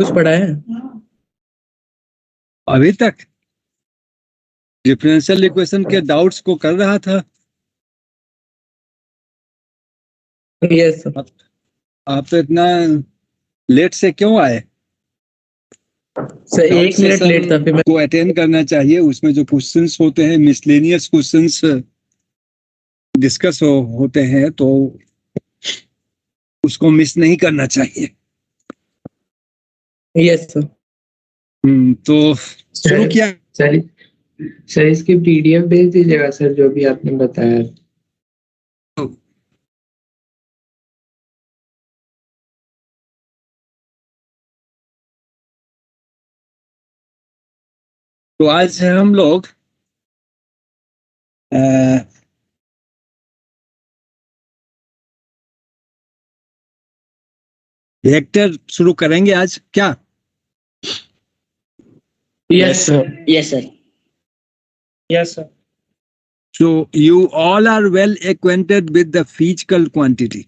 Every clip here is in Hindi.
कुछ पढ़ा है अभी तक डिफरेंशियल इक्वेशन के डाउट्स को कर रहा था। यस आप तो इतना लेट से क्यों आए? सर, 1 मिनट लेट था फिर मैं को अटेंड करना चाहिए। उसमें जो क्वेश्चंस होते हैं, मिसलेनियस क्वेश्चंस डिस्कस होते हैं, तो उसको मिस नहीं करना चाहिए। Yes sir. तो शुरू किया। सर इसकी पीडीएफ भेज दीजिएगा सर, जो भी आपने बताया। तो आज हम लोग वेक्टर शुरू करेंगे आज क्या? Yes sir. Yes, sir. Yes sir. So you all are well acquainted with the physical quantity.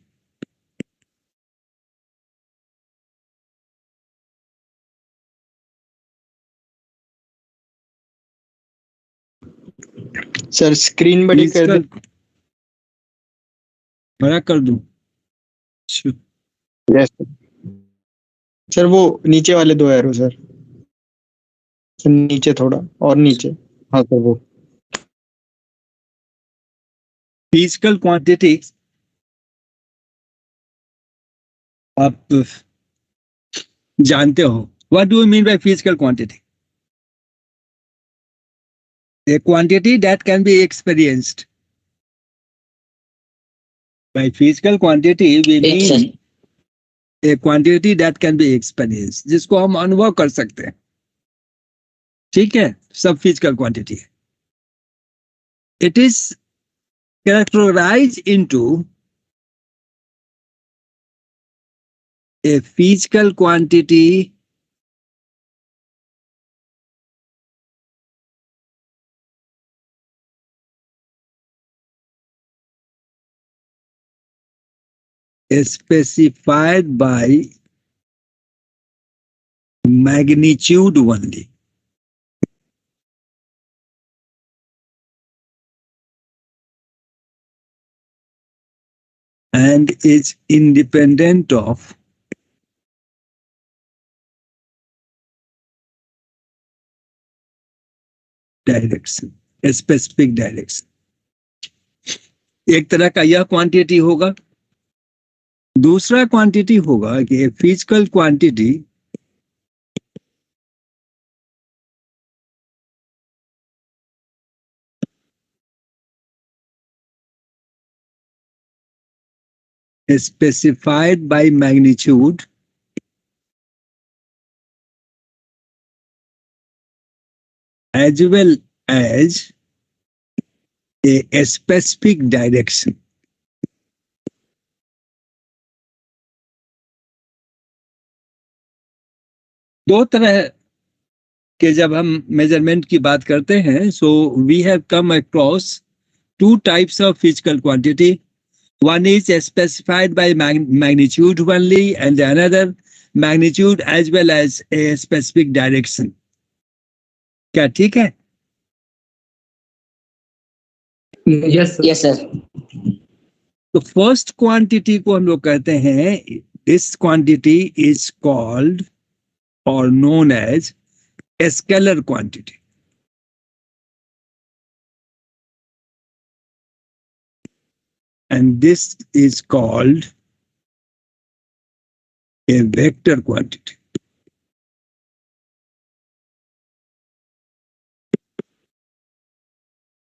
Sir screen बड़ी कर दे। बड़ा कर दूं? यस सर, वो नीचे वाले 2 एरो सर, नीचे थोड़ा और नीचे। हाँ सर, वो फिजिकल क्वांटिटी आप जानते हो। What do you mean by physical quantity? A quantity that can be experienced. By physical quantity we Yes, sir. mean a quantity that can be experienced, जिसको हम अनुभव कर सकते हैं। ठीक है, सब फिजिकल क्वांटिटी है। It is characterized into a physical quantity specified by magnitude only. And is independent of direction, specific direction. एक तरह का यह क्वांटिटी होगा। दूसरा क्वांटिटी होगा कि physical quantity specified by magnitude as well as a specific direction. दो तरह के जब हम मेजरमेंट की बात करते हैं, so we have come across 2 types of physical quantity. One is specified by magnitude only, and the another magnitude as well as a specific direction. क्या ठीक है? Yes sir. Yes, sir. तो फर्स्ट क्वांटिटी को हम लोग कहते हैं, दिस क्वांटिटी इज कॉल्ड और known as scalar quantity. And this is called a vector quantity.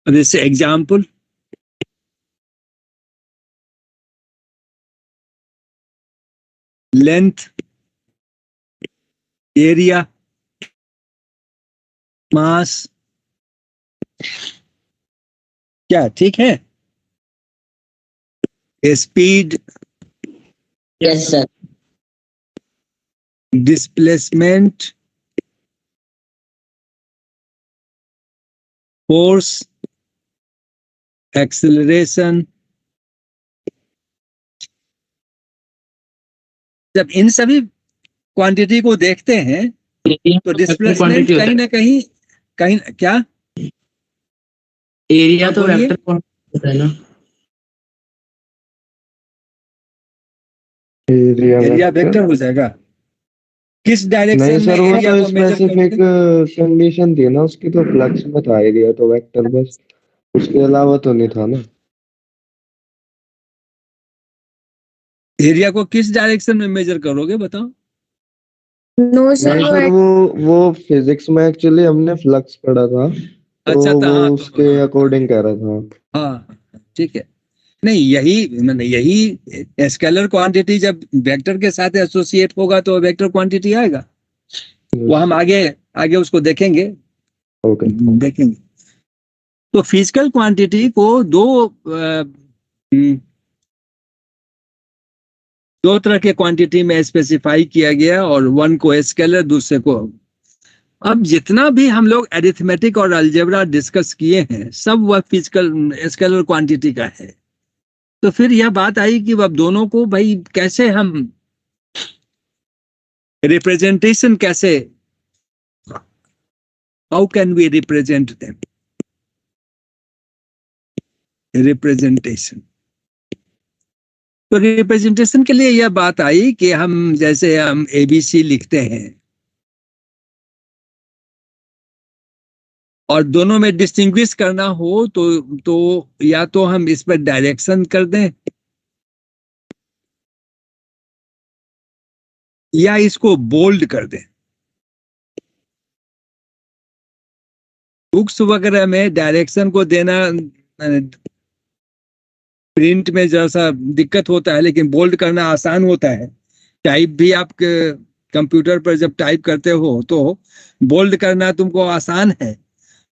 जैसे एग्जाम्पल, लेंथ, एरिया, मास। क्या ठीक है? Speed, Yes, sir. Displacement, force, acceleration. जब इन सभी क्वांटिटी को देखते हैं तो डिस्प्लेसमेंट क्वांटिटी कहीं ना कहीं क्या एरिया तो बोलिए। वेक्टर क्वांटिटी होता है ना। एरिया वेक्टर हो जाएगा। किस नहीं डायरेक्शन में सर, वो एरिया तो को मेजर स्पेसिफिक करते हैं? कंडीशन थी ना उसकी, तो फ्लक्स में था एरिया तो वेक्टर बस, उसके अलावा तो नहीं था ना। एरिया को किस डायरेक्शन में मेजर करोगे बताओ। नो सर, नहीं सर, वो फिजिक्स में एक्चुअली हमने फ्लक्स पढ़ा था, तो अच्छा था, वो हाँ तो उसके अकॉर्डिंग कह रहा था। हाँ ठीक है। नहीं यही स्केलर क्वांटिटी जब वेक्टर के साथ एसोसिएट होगा तो वेक्टर क्वांटिटी आएगा। वो हम आगे आगे उसको देखेंगे। ओके। देखेंगे। तो फिजिकल क्वांटिटी को दो तरह के क्वांटिटी में स्पेसिफाई किया गया, और वन को स्केलर, दूसरे को। अब जितना भी हम लोग एरिथमेटिक और अलजेब्रा डिस्कस किए हैं सब वह फिजिकल स्केलर क्वांटिटी का है। तो फिर यह बात आई कि अब दोनों को भाई कैसे हम रिप्रेजेंटेशन कैसे, how can we represent them, representation. तो रिप्रेजेंटेशन के लिए यह बात आई कि हम जैसे हम एबीसी लिखते हैं और दोनों में डिस्टिंग्विश करना हो तो या तो हम इस पर डायरेक्शन कर दें या इसको बोल्ड कर दें। बुक्स वगैरह में डायरेक्शन को देना प्रिंट में जैसा दिक्कत होता है, लेकिन बोल्ड करना आसान होता है। टाइप भी आप कंप्यूटर पर जब टाइप करते हो तो बोल्ड करना तुमको आसान है,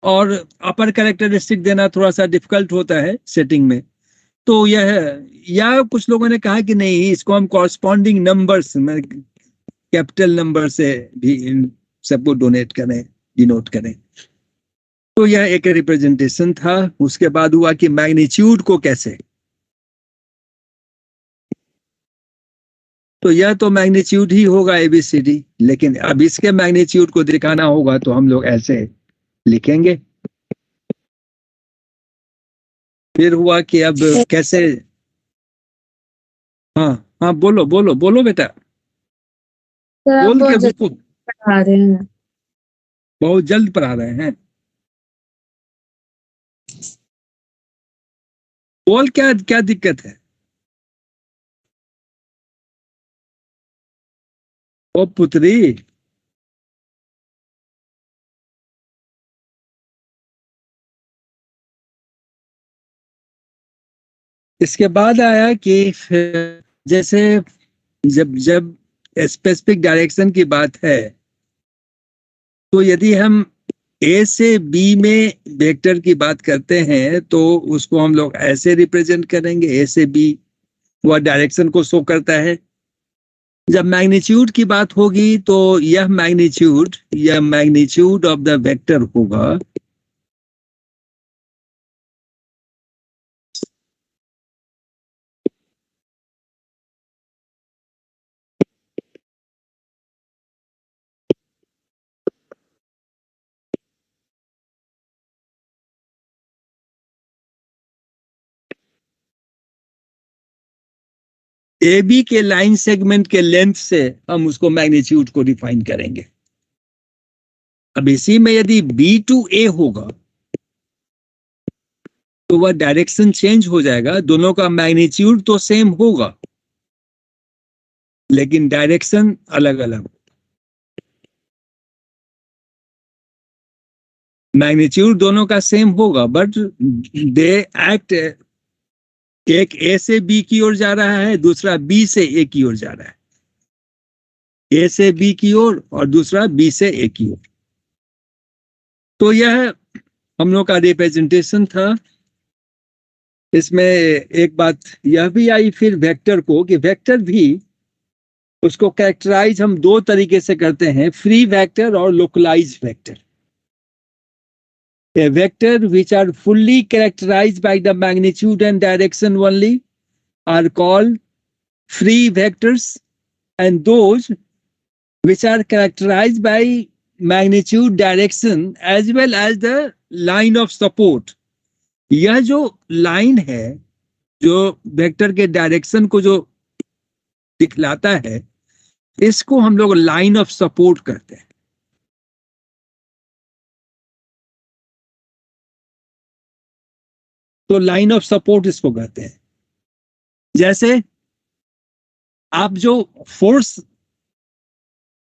और अपर कैरेक्टरिस्टिक देना थोड़ा सा डिफिकल्ट होता है सेटिंग में। तो यह या कुछ लोगों ने कहा कि नहीं, इसको हम कॉरस्पॉन्डिंग नंबर्स में कैपिटल नंबर से भी इन सबको डोनेट करें, डिनोट करें। तो यह एक रिप्रेजेंटेशन था। उसके बाद हुआ कि मैग्नीट्यूड को कैसे, तो यह तो मैग्नीट्यूड ही होगा एबीसीडी, लेकिन अब इसके मैग्नीट्यूड को दिखाना होगा तो हम लोग ऐसे लिखेंगे। फिर हुआ कि अब कैसे, हाँ हाँ बोलो बोलो बोलो बेटा, सर आप बोल के बहुत जल्दी बिल्कुल पढ़ा रहे हैं। बहुत जल्द पढ़ा रहे हैं। बोल, क्या क्या दिक्कत है? ओ पुत्री, इसके बाद आया कि फिर जैसे जब जब स्पेसिफिक डायरेक्शन की बात है तो यदि हम ए से बी में वेक्टर की बात करते हैं तो उसको हम लोग ऐसे रिप्रेजेंट करेंगे, ए से बी, वह डायरेक्शन को शो करता है। जब मैग्नीट्यूड की बात होगी तो यह मैग्नीट्यूड ऑफ द वेक्टर होगा। ए बी के लाइन सेगमेंट के लेंथ से हम उसको मैग्नीट्यूड को डिफाइन करेंगे। अब इसी में यदि बी टू ए होगा तो वह डायरेक्शन चेंज हो जाएगा। दोनों का मैग्नीट्यूड तो सेम होगा लेकिन डायरेक्शन अलग अलग। मैग्नीट्यूड दोनों का सेम होगा बट दे एक्ट, एक ए से बी की ओर जा रहा है, दूसरा बी से ए की ओर जा रहा है। ए से बी की ओर और दूसरा बी से ए की ओर। तो यह हम लोग का रिप्रेजेंटेशन था। इसमें एक बात यह भी आई फिर वेक्टर को, कि वेक्टर भी उसको कैरेक्टराइज हम दो तरीके से करते हैं, फ्री वेक्टर और localise vector. A vector which are fully characterized by the magnitude and direction only are called free vectors, and those which are characterized by magnitude, direction as well as the line of support. यह जो लाइन है जो वेक्टर के डायरेक्शन को जो दिखलाता है, इसको हम लोग लाइन ऑफ सपोर्ट कहते हैं। तो लाइन ऑफ सपोर्ट इसको कहते हैं। जैसे आप जो फोर्स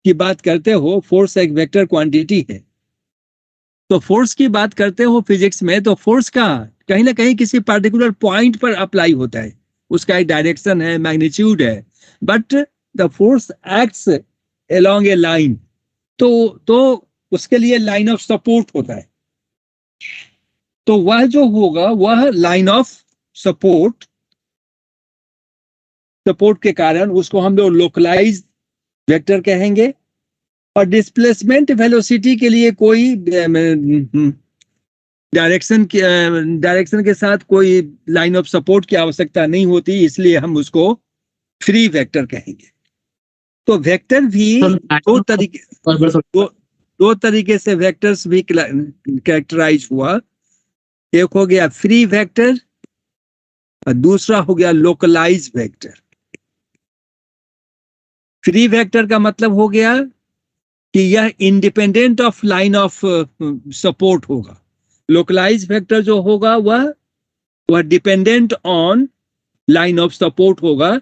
की बात करते हो, फोर्स एक वेक्टर क्वांटिटी है, तो फोर्स की बात करते हो फिजिक्स में, तो फोर्स का कहीं ना कहीं किसी पर्टिकुलर पॉइंट पर अप्लाई होता है, उसका एक डायरेक्शन है, मैग्नीट्यूड है, but the force acts along a line, तो उसके लिए लाइन ऑफ सपोर्ट होता है। तो वह जो होगा वह लाइन ऑफ सपोर्ट के कारण उसको हम लोग लोकलाइज वेक्टर कहेंगे। और डिस्प्लेसमेंट वेलोसिटी के लिए कोई डायरेक्शन के साथ कोई लाइन ऑफ सपोर्ट की आवश्यकता नहीं होती, इसलिए हम उसको फ्री वेक्टर कहेंगे। तो वेक्टर भी दो तरीके से वेक्टर्स भी कैरेक्टराइज हुआ। एक हो गया फ्री वेक्टर और दूसरा हो गया लोकलाइज वेक्टर। फ्री वेक्टर का मतलब हो गया कि यह independent of line of support होगा। लोकलाइज वेक्टर जो होगा वह dependent on line of support होगा,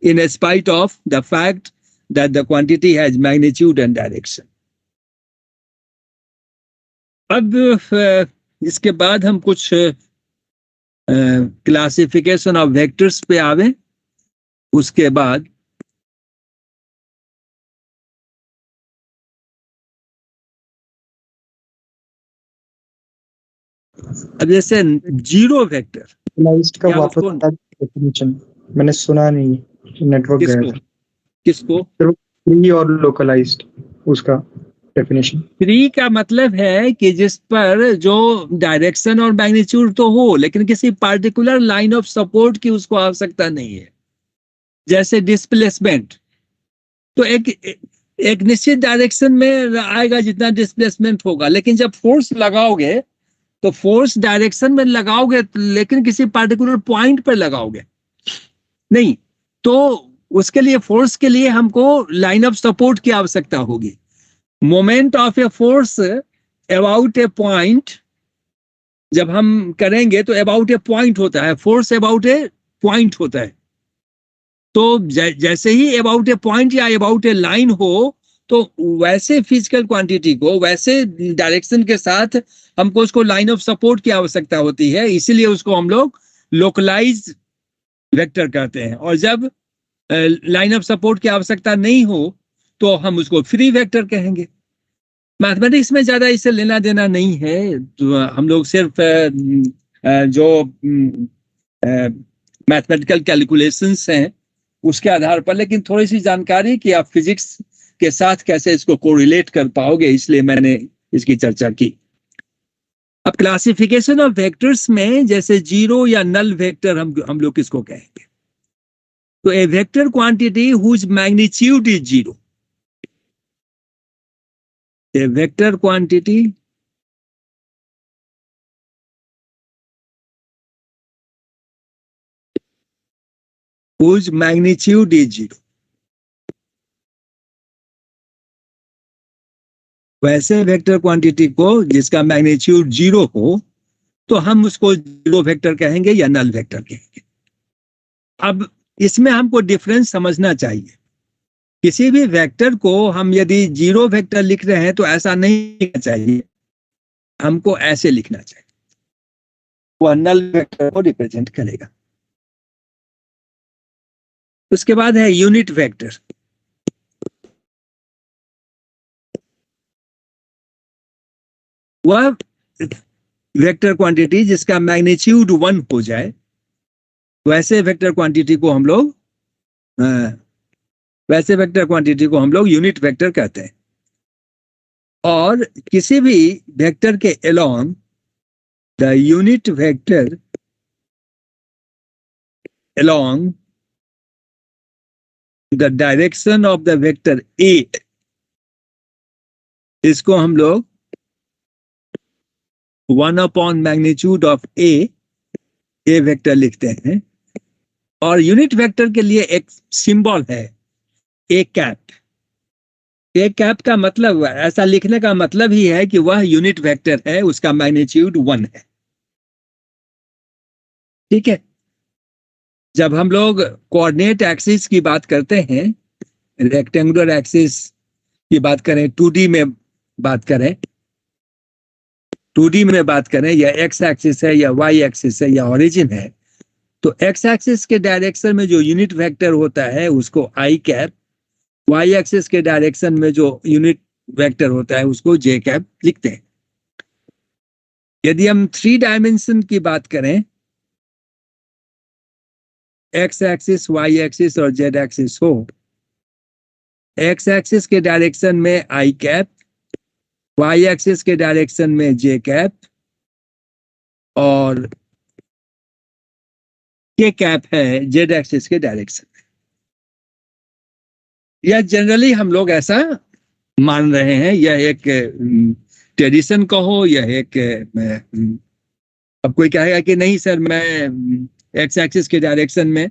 in spite of the fact that the quantity has magnitude and direction. अब इसके बाद हम कुछ क्लासिफिकेशन ऑफ वेक्टर्स पे आवे। उसके बाद अब जैसे जीरो वेक्टर का वापस डेफिनेशन मैंने सुना नहीं, नेटवर्क गया था। किसको? फ्री और लोकलाइज्ड, उसका डेफिनेशन। फ्री का मतलब है कि जिस पर जो डायरेक्शन और मैग्नीट्यूड तो हो, लेकिन किसी पार्टिकुलर लाइन ऑफ सपोर्ट की उसको आवश्यकता नहीं है। जैसे डिस्प्लेसमेंट, तो एक निश्चित डायरेक्शन में आएगा जितना डिस्प्लेसमेंट होगा, लेकिन जब फोर्स लगाओगे तो फोर्स डायरेक्शन में लगाओगे, लेकिन किसी पार्टिकुलर पॉइंट पर लगाओगे नहीं, तो उसके लिए फोर्स के लिए हमको लाइन ऑफ सपोर्ट की आवश्यकता होगी। Moment of a force about A point जब हम करेंगे तो अबाउट ए पॉइंट होता है, फोर्स अबाउट ए पॉइंट होता है। तो जैसे ही अबाउट ए पॉइंट या अबाउट ए लाइन हो, तो वैसे फिजिकल क्वांटिटी को वैसे डायरेक्शन के साथ हमको उसको लाइन ऑफ सपोर्ट की आवश्यकता होती है, इसीलिए उसको हम लोग लोकलाइज वेक्टर कहते हैं। और जब लाइन ऑफ सपोर्ट की आवश्यकता नहीं हो तो हम उसको फ्री वेक्टर कहेंगे। मैथमेटिक्स में ज्यादा इससे लेना देना नहीं है, तो हम लोग सिर्फ जो मैथमेटिकल कैलकुलेशंस हैं उसके आधार पर, लेकिन थोड़ी सी जानकारी कि आप फिजिक्स के साथ कैसे इसको कोरिलेट कर पाओगे, इसलिए मैंने इसकी चर्चा की। अब क्लासिफिकेशन ऑफ वेक्टर्स में जैसे जीरो या नल वेक्टर हम लोग किसको कहेंगे? तो a vector quantity whose magnitude is zero, a vector quantity whose magnitude is zero। वैसे वेक्टर क्वांटिटी को जिसका मैग्नीट्यूड जीरो हो तो हम उसको जीरो वेक्टर कहेंगे या नल वेक्टर कहेंगे। अब इसमें हमको डिफरेंस समझना चाहिए। किसी भी वेक्टर को हम यदि जीरो वेक्टर लिख रहे हैं तो ऐसा नहीं लिखना चाहिए, हमको ऐसे लिखना चाहिए, वह नल वेक्टर को रिप्रेजेंट करेगा। उसके बाद है यूनिट वेक्टर। वह वेक्टर क्वांटिटी जिसका मैग्नीट्यूड 1 हो जाए, वैसे वेक्टर क्वांटिटी को हम लोग यूनिट वेक्टर कहते हैं। और किसी भी वेक्टर के along the unit vector along the direction of the vector A, इसको हम लोग 1/मैग्नीट्यूड ऑफ ए वेक्टर लिखते हैं। और यूनिट वेक्टर के लिए एक सिंबल है ए कैप। ए कैप का मतलब, ऐसा लिखने का मतलब ही है कि वह यूनिट वेक्टर है, उसका मैग्नीट्यूड 1 है। ठीक है। जब हम लोग कोऑर्डिनेट एक्सिस की बात करते हैं, रेक्टेंगुलर एक्सिस की बात करें, 2D में बात करें, 2D में बात करें, या एक्स एक्सिस है या वाई एक्सिस है या ओरिजिन है, तो एक्स एक्सिस के डायरेक्शन में जो यूनिट वेक्टर होता है उसको आई कैप, वाई एक्सिस के डायरेक्शन में जो यूनिट वेक्टर होता है उसको जे कैप लिखते हैं। यदि हम 3 डायमेंशन की बात करें, एक्स एक्सिस, वाई एक्सिस और जेड एक्सिस हो, एक्स एक्सिस के डायरेक्शन में आई कैप, वाई एक्सिस के डायरेक्शन में जे कैप और के कैप है जेड एक्सिस के डायरेक्शन में। यह जनरली हम लोग ऐसा मान रहे हैं, यह एक ट्रेडिशन कहो, यह एक अब कोई कहेगा कि नहीं सर मैं एक्स एक्सिस के डायरेक्शन में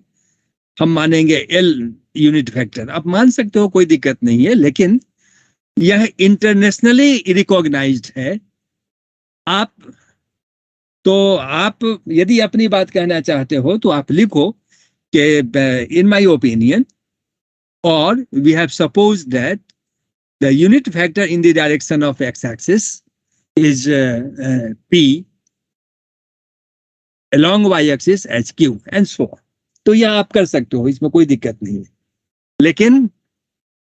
हम मानेंगे एल यूनिट वेक्टर। आप मान सकते हो, कोई दिक्कत नहीं है, लेकिन यह इंटरनेशनली रिकॉग्नाइज्ड है। आप यदि अपनी बात कहना चाहते हो तो आप लिखो कि इन माय ओपिनियन, और we have supposed that the unit vector in the direction of X axis is p along y axis as q and so on। तो यह आप कर सकते हो, इसमें कोई दिक्कत नहीं है। लेकिन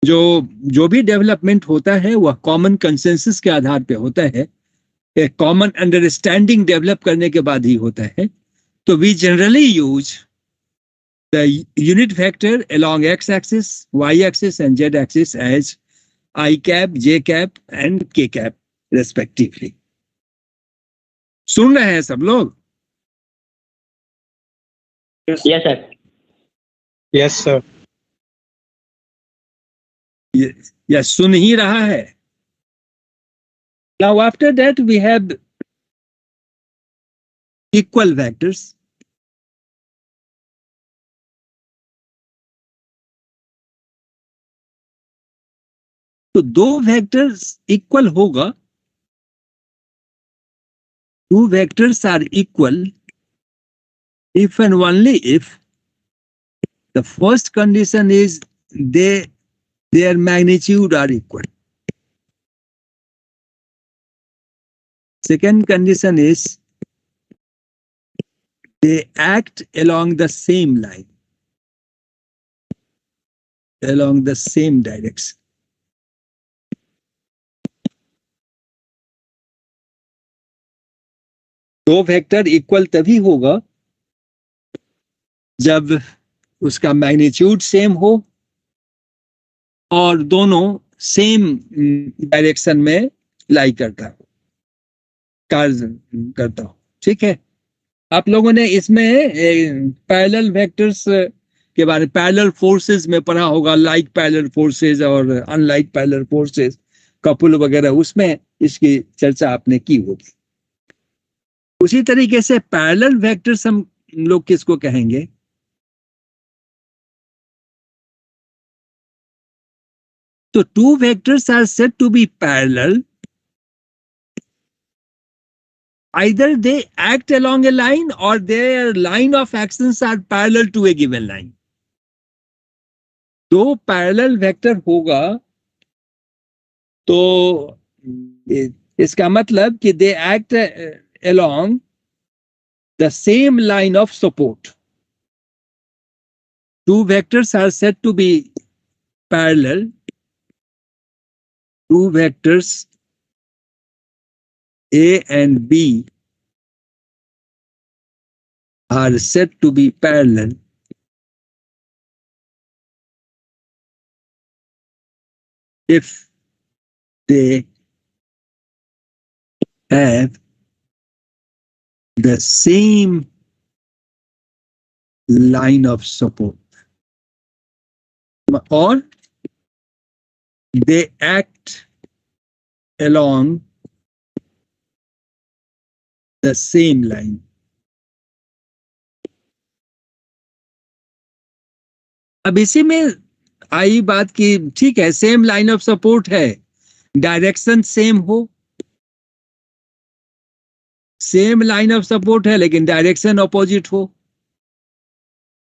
जो भी डेवलपमेंट होता है वह कॉमन कंसेंसस के आधार पे होता है, एक कॉमन अंडरस्टैंडिंग डेवलप करने के बाद ही होता है। तो we generally use the unit vector along x axis, y axis and z axis as I cap, j cap and k cap respectively। सुन रहे हैं सब लोग? Yes, sir. Yes sir. या सुन ही रहा है? Now after that we have equal vectors। तो दो वेक्टर्स इक्वल होगा, two vectors are equal if and only if the first condition is their magnitude are equal। Second condition is they act along the same line, along the same direction। दो वेक्टर इक्वल तभी होगा जब उसका मैग्नीट्यूड सेम हो और दोनों सेम डायरेक्शन में लाई करता हो, कार्य करता हो। ठीक है। आप लोगों ने इसमें पैरेलल वेक्टर्स के बारे में, पैरेलल फोर्सेस में पढ़ा होगा, लाइक पैरेलल फोर्सेस और अनलाइक पैरेलल फोर्सेस, कपल वगैरह, उसमें इसकी चर्चा आपने की होगी। उसी तरीके से पैरेलल वेक्टर्स हम लोग किसको कहेंगे? तो two vectors are said to be parallel either they act along a line or their line of actions are parallel to a given line। तो पैरेलल वेक्टर होगा तो इसका मतलब कि they act along the same line of support। Two vectors are said to be parallel, two vectors A and B are said to be parallel if they have the same line of support। और they act along the same line. अब इसी में आई बात की ठीक है, सेम लाइन ऑफ सपोर्ट है, डायरेक्शन सेम हो, सेम लाइन ऑफ सपोर्ट है लेकिन डायरेक्शन ऑपोजिट हो,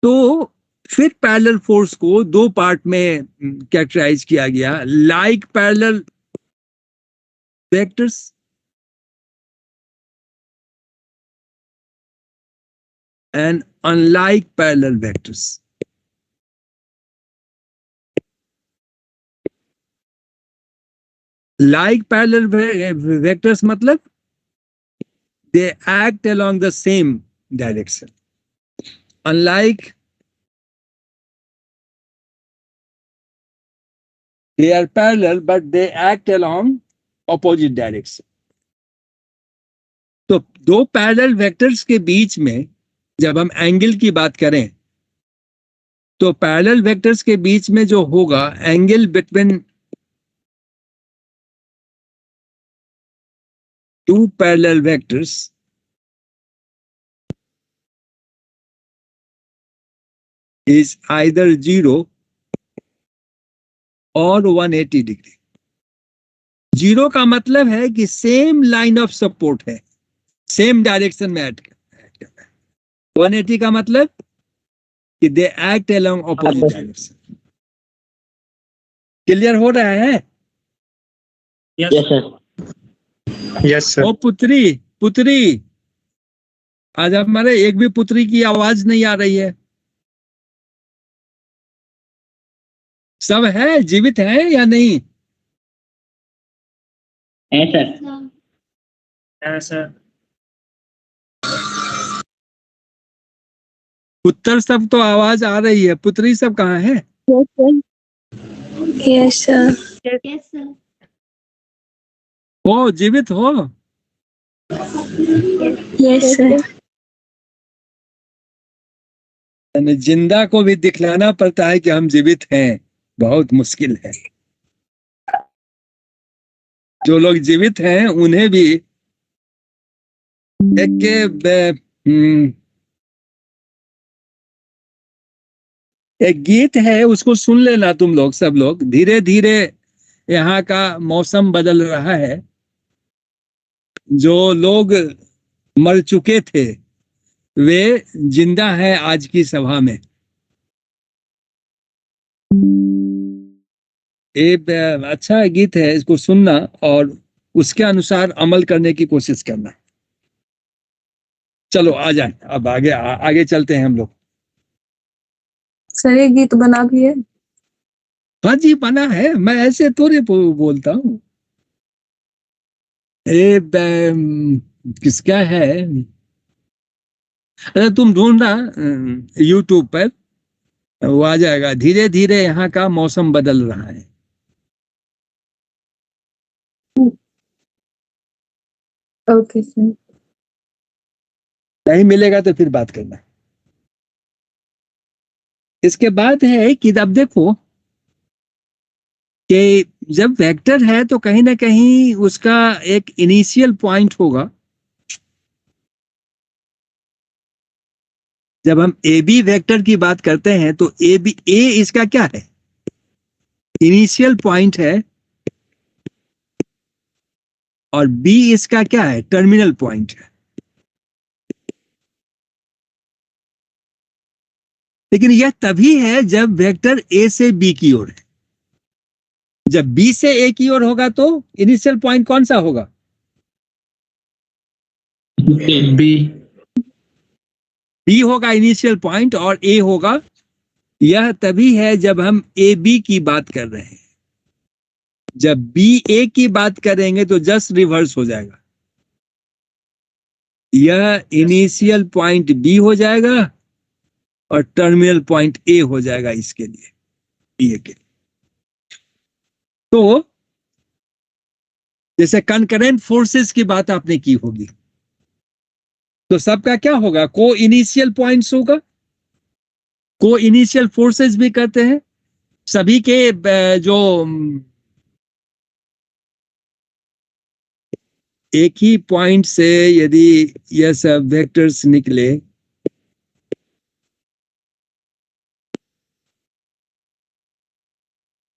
तो फिर पैरेलल फोर्स को दो पार्ट में कैरेक्टराइज किया गया, like parallel vectors and unlike parallel vectors. Like parallel vectors मतलब they act along the same direction. Unlike, they are parallel but they act along opposite direction. तो दो पैरेलल वेक्टर्स के बीच में जब हम एंगल की बात करें तो पैरेलल वेक्टर्स के बीच में जो होगा angle between two parallel vectors is either 0 और 180 डिग्री। 0 का मतलब है कि सेम लाइन ऑफ सपोर्ट है, सेम डायरेक्शन में एक्ट कर रहा है। 180 का मतलब कि they act along opposite direction. Clear हो रहा है? Yes sir. Yes sir. ओ पुत्री आज हमारे एक भी पुत्री की आवाज नहीं आ रही है। सब है, जीवित है या नहीं? है सर। सर पुत्र सब तो आवाज आ रही है, पुत्री सब कहाँ है? Yes sir. हो जीवित हो? Yes sir. जिंदा को भी दिखलाना पड़ता है कि हम जीवित हैं, बहुत मुश्किल है। जो लोग जीवित हैं उन्हें भी एक गीत है, उसको सुन लेना तुम लोग सब लोग। धीरे धीरे यहाँ का मौसम बदल रहा है, जो लोग मर चुके थे वे जिंदा हैं आज की सभा में। एक अच्छा गीत है, इसको सुनना और उसके अनुसार अमल करने की कोशिश करना। चलो आ जाए, अब आगे चलते हैं हम लोग। सर ये गीत बना भी है? हाँ जी बना है, मैं ऐसे थोड़े बोलता हूँ। किसका है? अरे तुम ढूंढना यूट्यूब पर, वो आ जाएगा। धीरे धीरे यहाँ का मौसम बदल रहा है। Okay sir. नहीं मिलेगा तो फिर बात करना। इसके बाद है कि अब देखो कि जब वेक्टर है तो कहीं ना कहीं उसका एक इनिशियल पॉइंट होगा। जब हम ए बी वेक्टर की बात करते हैं तो ए इसका क्या है? इनिशियल पॉइंट है, और बी इसका क्या है? टर्मिनल पॉइंट है। लेकिन यह तभी है जब वेक्टर ए से बी की ओर है। जब बी से ए की ओर होगा तो इनिशियल पॉइंट कौन सा होगा? बी होगा इनिशियल पॉइंट और ए होगा। यह तभी है जब हम ए बी की बात कर रहे हैं। जब बी ए की बात करेंगे तो जस्ट रिवर्स हो जाएगा। यह इनिशियल पॉइंट बी हो जाएगा और टर्मिनल पॉइंट ए हो जाएगा इसके लिए, बी ए के लिए। तो जैसे कंकरेंट फोर्सेस की बात आपने की होगी, तो सबका क्या होगा? को इनिशियल पॉइंट्स होगा। को इनिशियल फोर्सेस भी कहते हैं, सभी के जो एक ही पॉइंट से यदि यह सब वेक्टर्स निकले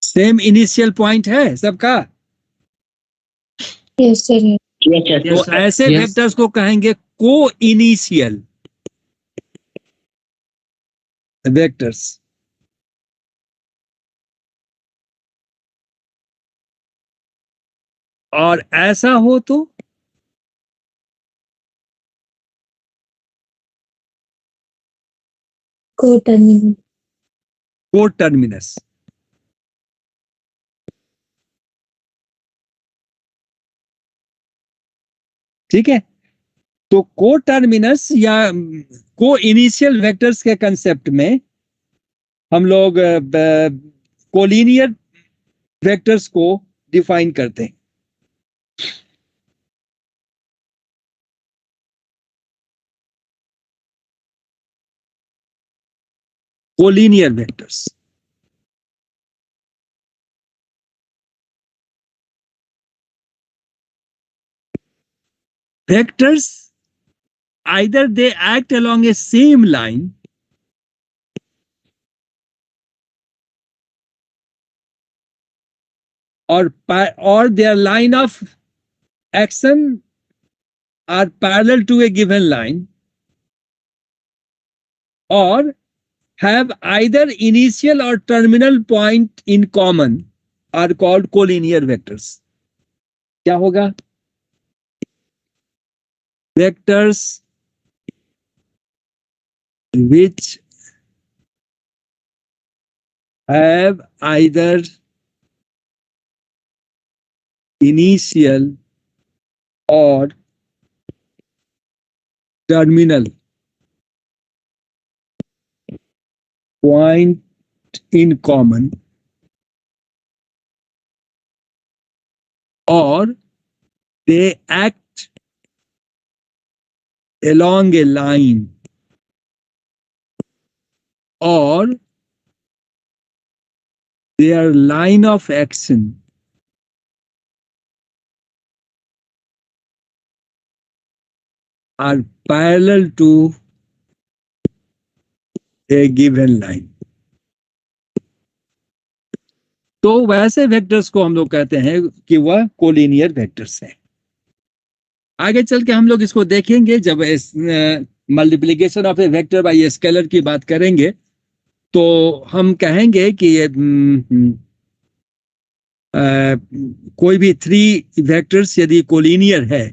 सेम इनिशियल पॉइंट है सबका, यस सर। तो ऐसे Yes. वेक्टर्स को कहेंगे को इनिशियल वेक्टर्स। और ऐसा हो तो कोटर्मिनल। को टर्मिनस। ठीक है, तो को टर्मिनस या को इनिशियल वेक्टर्स के कंसेप्ट में हम लोग कोलिनियर वेक्टर्स को डिफाइन करते हैं। Collinear vectors vectors either they act along a same line or their line of action are parallel to a given line, or have either initial or terminal point in common are called collinear vectors. क्या होगा? Vectors which have either initial or terminal point in common, or they act along a line, or their line of action are parallel to a given line. तो वैसे वेक्टर्स को हम लोग कहते हैं कि वह कोलिनियर वेक्टर्स हैं। आगे चल के हम लोग इसको देखेंगे जब multiplication of a vector bye scalar की बात करेंगे, तो हम कहेंगे कि ये कोई भी थ्री वेक्टर्स यदि कोलिनियर है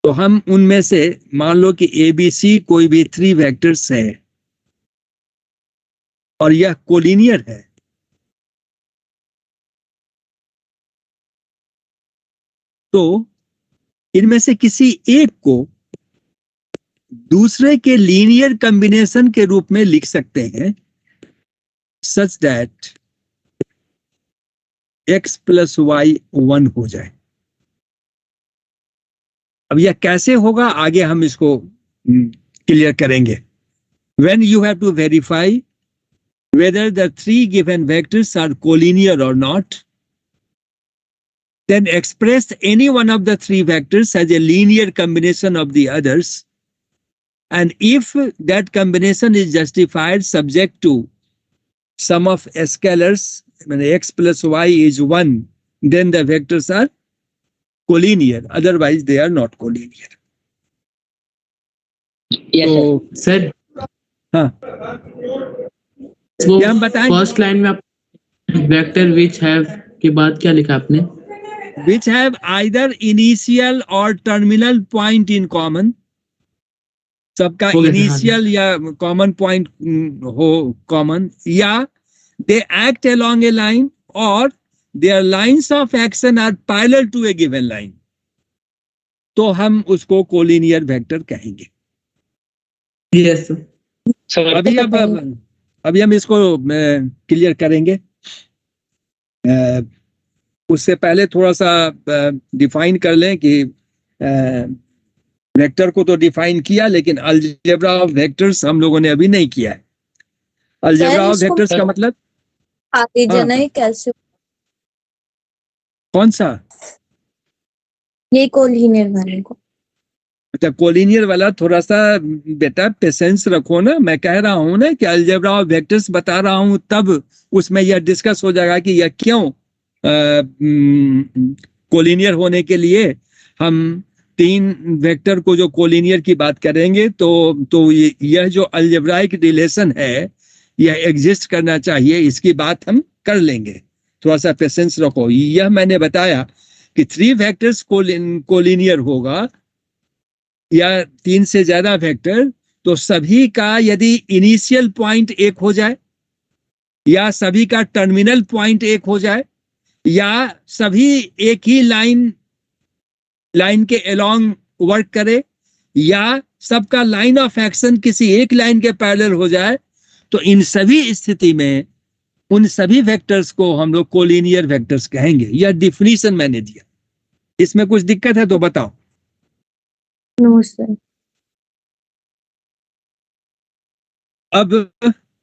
तो हम उनमें से मान लो कि ABC कोई भी थ्री वेक्टर्स है और यह कोलिनियर है, तो इनमें से किसी एक को दूसरे के लीनियर कॉम्बिनेशन के रूप में लिख सकते हैं सच दैट x + y 1 हो जाए। अब यह कैसे होगा आगे हम इसको क्लियर करेंगे। When you have to verify whether the three given vectors are collinear or not, then express any one of the three vectors as a linear combination of the others, and if that combination is justified subject to sum of scalars, when x + y is 1, then the vectors are collinear, otherwise they are not collinear. Yes sir. तो सर हाँ, वो क्या हम बताएं? फर्स्ट लाइन में आप वेक्टर विच हैव के बाद क्या लिखा आपने? which have either initial or terminal point in common, सबका हो गया, इनिशियल या कॉमन पॉइंट हो कॉमन, या they act along a line और their lines of action are parallel to a given line, तो हम उसको कोलिनियर वेक्टर कहेंगे। Yes sir. अभी हम इसको क्लियर करेंगे। उससे पहले थोड़ा सा डिफाइन कर लें कि वेक्टर को तो डिफाइन किया, लेकिन अलजेब्रा ऑफ वेक्टर्स हम लोगों ने अभी नहीं किया है। अलजेब्रा ऑफ वेक्टर्स का मतलब आ दीजिए हाँ। ना, ये कैसे? कौन सा? ये कोलिनियर वाले को। अच्छा, कोलिनियर वाला थोड़ा सा बेटा पेशेंस रखो ना। मैं कह रहा हूं ना कि अलजेब्रा ऑफ वेक्टर्स बता रहा हूं, तब उसमें यह डिस्कस हो जाएगा कि यह क्यों कोलिनियर होने के लिए हम 3 वेक्टर को जो कोलिनियर की बात करेंगे तो यह जो अलजेब्राइक रिलेशन है यह एग्जिस्ट करना चाहिए, इसकी बात हम कर लेंगे। थोड़ा सा पेशेंस रखो। यह मैंने बताया कि 3 वेक्टर्स कोलिनियर होगा या 3 से ज्यादा वेक्टर, तो सभी का यदि इनिशियल पॉइंट एक हो जाए या सभी का टर्मिनल पॉइंट एक हो जाए या सभी एक ही लाइन के अलोंग वर्क करे या सबका लाइन ऑफ एक्शन किसी एक लाइन के पैरेलल हो जाए, तो इन सभी स्थिति में उन सभी वेक्टर्स को हम लोग कोलिनियर वेक्टर्स कहेंगे। यह डिफिनीशन मैंने दिया। इसमें कुछ दिक्कत है तो बताओ। No sir. अब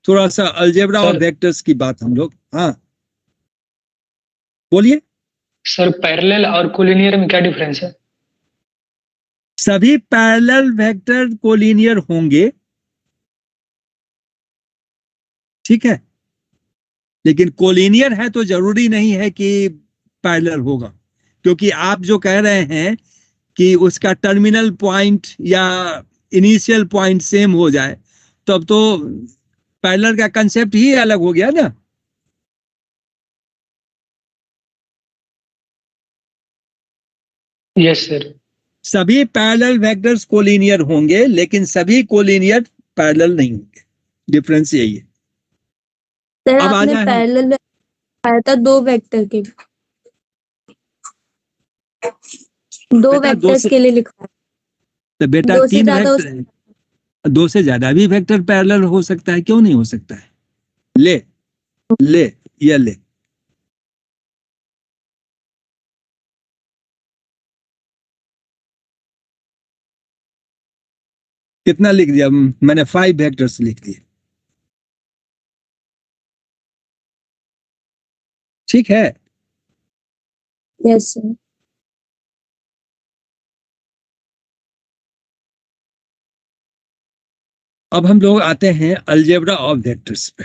थोड़ा सा अलजेब्रा ऑफ सर। वेक्टर्स की बात हम लोग, हाँ बोलिए। सर पैरेलल और कोलिनियर में क्या डिफरेंस है? सभी पैरेलल वेक्टर कोलिनियर होंगे, ठीक है, लेकिन कोलिनियर है तो जरूरी नहीं है कि पैरेलल होगा, क्योंकि आप जो कह रहे हैं कि उसका टर्मिनल पॉइंट या इनिशियल पॉइंट सेम हो जाए, तब तो पैरेलल का कंसेप्ट ही अलग हो गया ना। Yes sir. सभी पैरेलल वेक्टर्स कोलिनियर होंगे लेकिन सभी कोलिनियर पैरेलल नहीं होंगे। डिफरेंस यही है। सर अब आ आपने जाए पैरेलल आया था 2 वेक्टर के, 2 बेटा, वेक्टर्स के लिए लिखा है। तो बेटा 2 से 3 ज्यादा वेक्टर, 2 से ज्यादा भी वेक्टर पैरेलल हो सकता है, क्यों नहीं हो सकता है? ले ले ये ले। कितना लिख दिया मैंने? 5 वेक्टर्स लिख दिए, ठीक है। Yes sir. अब हम लोग आते हैं अलजेब्रा ऑफ वेक्टर्स पे।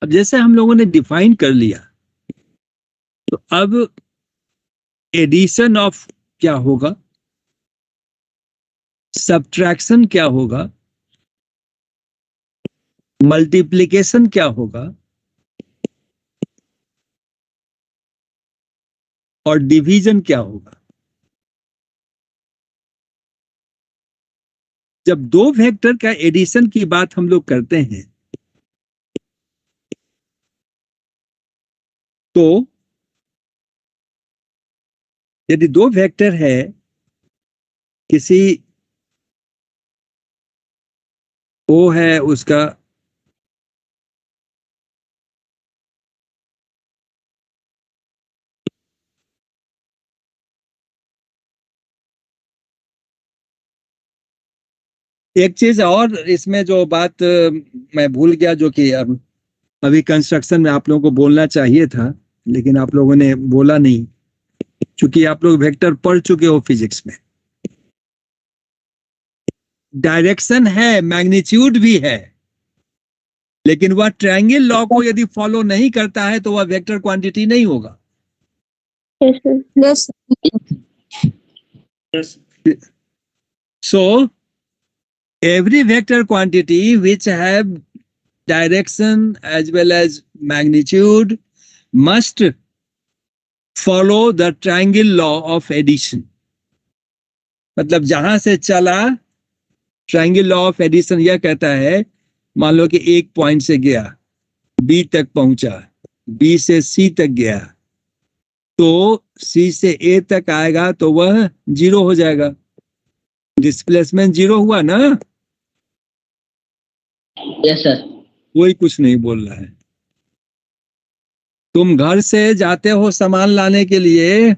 अब जैसे हम लोगों ने डिफाइन कर लिया, तो अब एडिशन ऑफ क्या होगा, सब्ट्रैक्शन क्या होगा, मल्टीप्लिकेशन क्या होगा और डिवीजन क्या होगा। जब 2 वेक्टर का एडिशन की बात हम लोग करते हैं तो यदि 2 वेक्टर है किसी ओ है उसका एक चीज और इसमें जो बात मैं भूल गया, जो कि अभी कंस्ट्रक्शन में आप लोगों को बोलना चाहिए था लेकिन आप लोगों ने बोला नहीं, क्योंकि आप लोग वेक्टर पढ़ चुके हो फिजिक्स में। डायरेक्शन है, मैग्नीट्यूड भी है, लेकिन वह ट्रायंगल लॉ को यदि फॉलो नहीं करता है तो वह वेक्टर क्वांटिटी नहीं होगा। Yes. So every vector quantity which have direction as well as magnitude must follow the triangle law of addition। मतलब जहां से चला, ट्रायंगल लॉ ऑफ एडिशन यह कहता है, मान लो कि एक पॉइंट से गया, बी तक पहुंचा, बी से सी तक गया, तो सी से ए तक आएगा तो वह 0 हो जाएगा। डिस्प्लेसमेंट 0 हुआ ना? Yes sir. कोई कुछ नहीं बोल रहा है। तुम घर से जाते हो सामान लाने के लिए,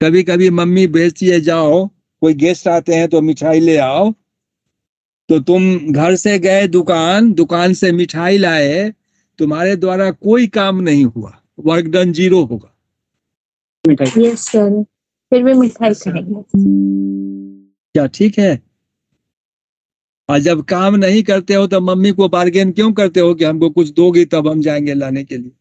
कभी कभी मम्मी भेजती है, जाओ कोई गेस्ट आते हैं तो मिठाई ले आओ, तो तुम घर से गए दुकान, दुकान से मिठाई लाए, तुम्हारे द्वारा कोई काम नहीं हुआ, वर्क डन 0 होगा। यस सर, फिर भी मिठाई खाएंगे। क्या ठीक है? और जब काम नहीं करते हो तो मम्मी को बार्गेन क्यों करते हो कि हमको कुछ दोगी तब हम जाएंगे लाने के लिए?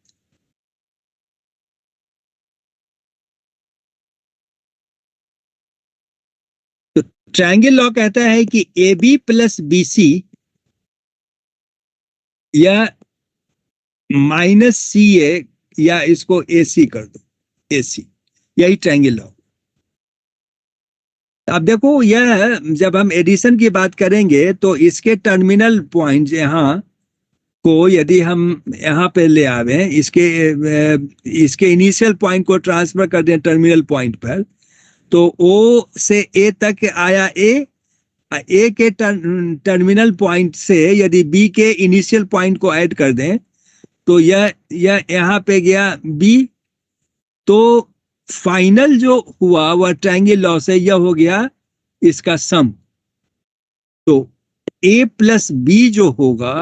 तो ट्रायंगल लॉ कहता है कि A B plus B C या माइनस सी ए, या इसको ए सी कर दो, ए सी, यही ट्रायंगल लॉ। अब देखो, यह जब हम एडिशन की बात करेंगे तो इसके टर्मिनल पॉइंट यहाँ को यदि हम यहाँ पे ले आवे, इसके इनिशियल पॉइंट को ट्रांसफर कर दें टर्मिनल पॉइंट पर, तो ओ से ए तक आया ए के टर्मिनल पॉइंट से यदि बी के इनिशियल पॉइंट को ऐड कर दें तो यह यहाँ पे गया बी, तो फाइनल जो हुआ वह ट्रायंगल लॉ से यह हो गया इसका सम। तो ए प्लस बी जो होगा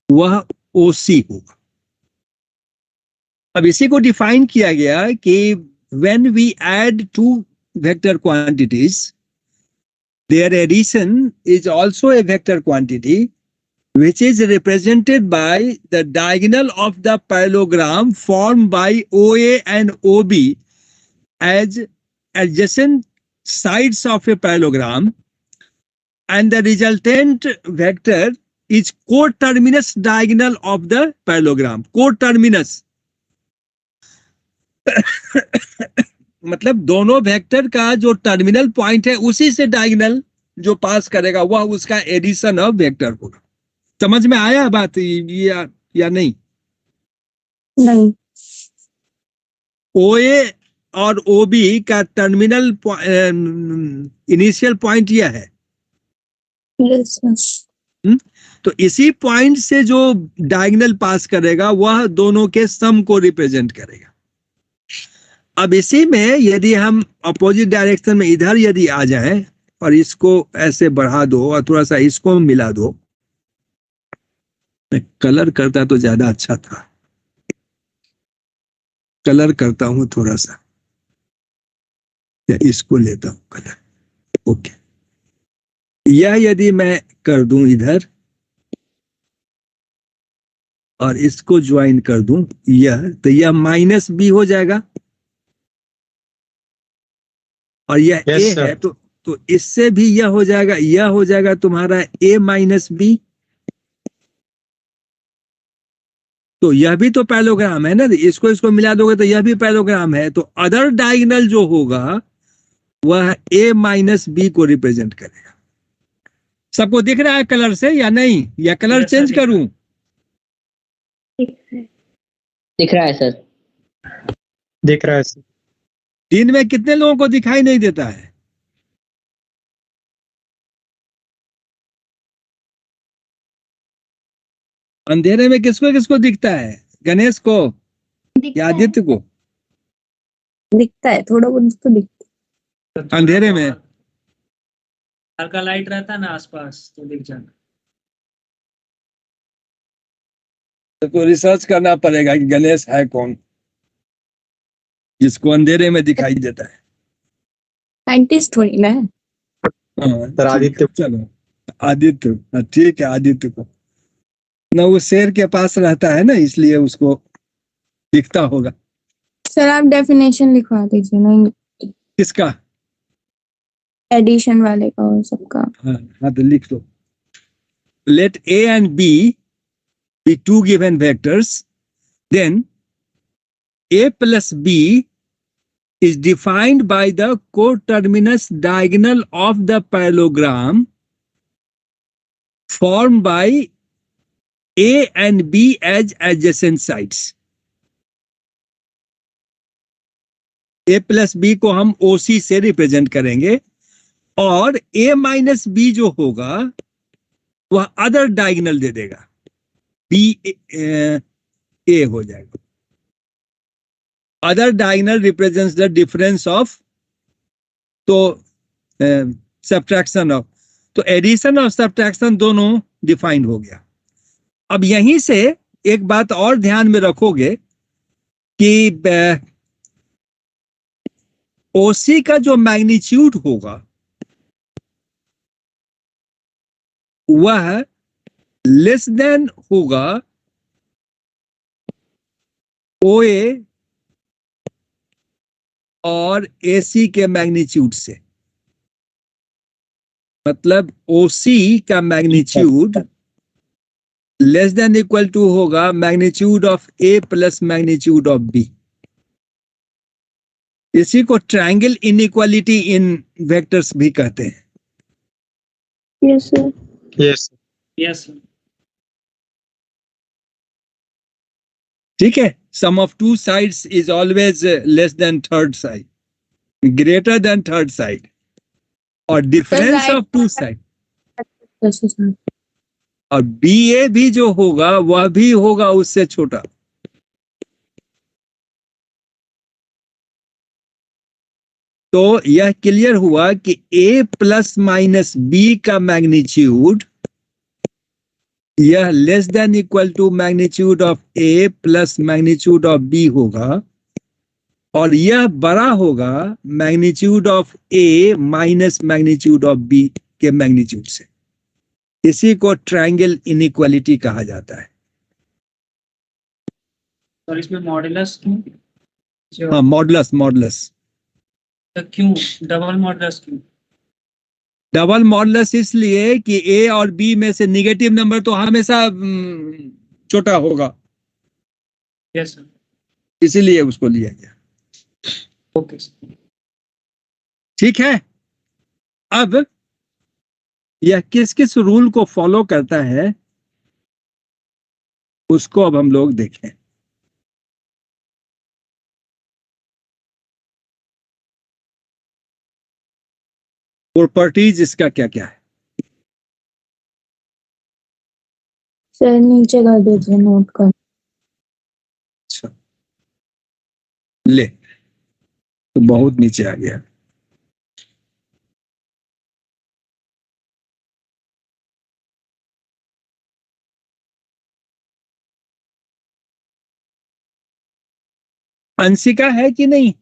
वह ओ सी होगा। अब इसी को डिफाइन किया गया कि when we add two vector quantities, their addition is also a vector quantity which is represented by the diagonal of the parallelogram formed by OA and OB as adjacent sides of a parallelogram, and the resultant vector is coterminous diagonal of the parallelogram. Coterminous मतलब दोनों वेक्टर का जो टर्मिनल पॉइंट है उसी से डायगोनल जो पास करेगा वह उसका एडिशन ऑफ वेक्टर होगा। समझ में आया बात या नहीं? नहीं। ओए और ओबी का टर्मिनल इनिशियल पॉइंट यह है। Yes sir. तो इसी पॉइंट से जो डायगोनल पास करेगा वह दोनों के सम को रिप्रेजेंट करेगा। अब इसी में यदि हम अपोजिट डायरेक्शन में इधर यदि आ जाएं और इसको ऐसे बढ़ा दो और थोड़ा सा इसको मिला दो, मैं कलर करता तो ज्यादा अच्छा था, कलर करता हूं थोड़ा सा, या इसको लेता हूं कलर। ओके, यह यदि मैं कर दूं इधर और इसको ज्वाइन कर दूं यह, तो यह माइनस बी हो जाएगा और यह Yes, ए sir. है, तो इससे भी यह हो जाएगा, यह हो जाएगा तुम्हारा ए माइनस बी। तो यह भी तो पैरेललोग्राम है ना, इसको मिला दोगे तो यह भी पैरेललोग्राम है। तो अदर डायगोनल जो होगा वह ए माइनस बी को रिप्रेजेंट करेगा। सबको दिख रहा है कलर से या नहीं, या कलर चेंज करूं? दिख रहा है सर। दिख रहा है सर। दिन में कितने लोगों को दिखाई नहीं देता है? अंधेरे में किसको किसको दिखता है? गणेश को या आदित्य को? दिखता है, थोड़ा बहुत तो दिखता है। अंधेरे में हल्का लाइट रहता है ना आसपास तो दिख जाता। तो रिसर्च करना पड़ेगा कि गणेश है कौन जिसको अंधेरे में दिखाई देता है। साइंटिस्ट थोड़ी ना है। हाँ, सर आदित्य। चलो आदित्य, हाँ, ठीक है, आदित्य को ना, वो शेर के पास रहता है ना, इसलिए उसको दिखता होगा। सर आप डेफिनेशन लिखवा दीजिए ना, किसका? एडिशन वाले का और सबका। हाँ तो लिख दो। Let A and B be two given vectors, then a plus b is defined by the coterminous diagonal of the parallelogram formed by a and b as adjacent sides. a plus b को हम OC से रिप्रेजेंट करेंगे और a माइनस b जो होगा वह अदर डायगोनल दे देगा, बी ए हो जाएगा। Other diagonal represents the difference of, तो सब्ट्रैक्शन ऑफ, तो एडिशन और सब्ट्रैक्शन दोनों डिफाइंड हो गया। अब यहीं से एक बात और ध्यान में रखोगे कि ओसी का जो मैग्नीट्यूड होगा वह लेस देन होगा ओए और एसी के मैग्नीट्यूड से। मतलब ओसी का magnitude less than equal to होगा magnitude of A plus magnitude of B. इसी को ट्रायंगल इनइक्वालिटी इन वेक्टर्स भी कहते हैं। Yes sir. Yes Yes, sir. ठीक है, sum of two sides is always less than third side, greater than third side, और difference right- of two side. Yes sir. और बी ए भी जो होगा वह भी होगा उससे छोटा। तो यह क्लियर हुआ कि a प्लस माइनस बी का मैग्नीट्यूड यह less than equal to magnitude of a plus magnitude of b होगा, और यह बड़ा होगा magnitude of a minus magnitude of b के मैग्नीट्यूड से। इसी को ट्रायंगल इनइक्वालिटी कहा जाता है। और इसमें मॉडुलस क्यों? हाँ, मॉडुलस, मॉडुलस। तो क्यों डबल मॉडुलस क्यों? डबल मॉडुलस इसलिए कि ए और बी में से निगेटिव नंबर तो हमेशा छोटा होगा, यस सर। इसीलिए उसको लिया गया। Okay sir. ठीक है, अब यह किस किस रूल को फॉलो करता है उसको अब हम लोग देखें। प्रॉपर्टीज इसका क्या क्या है? सर नीचे कर दीजिए नोट कर। अच्छा, ले तो बहुत नीचे आ गया। अंशिका है कि नहीं?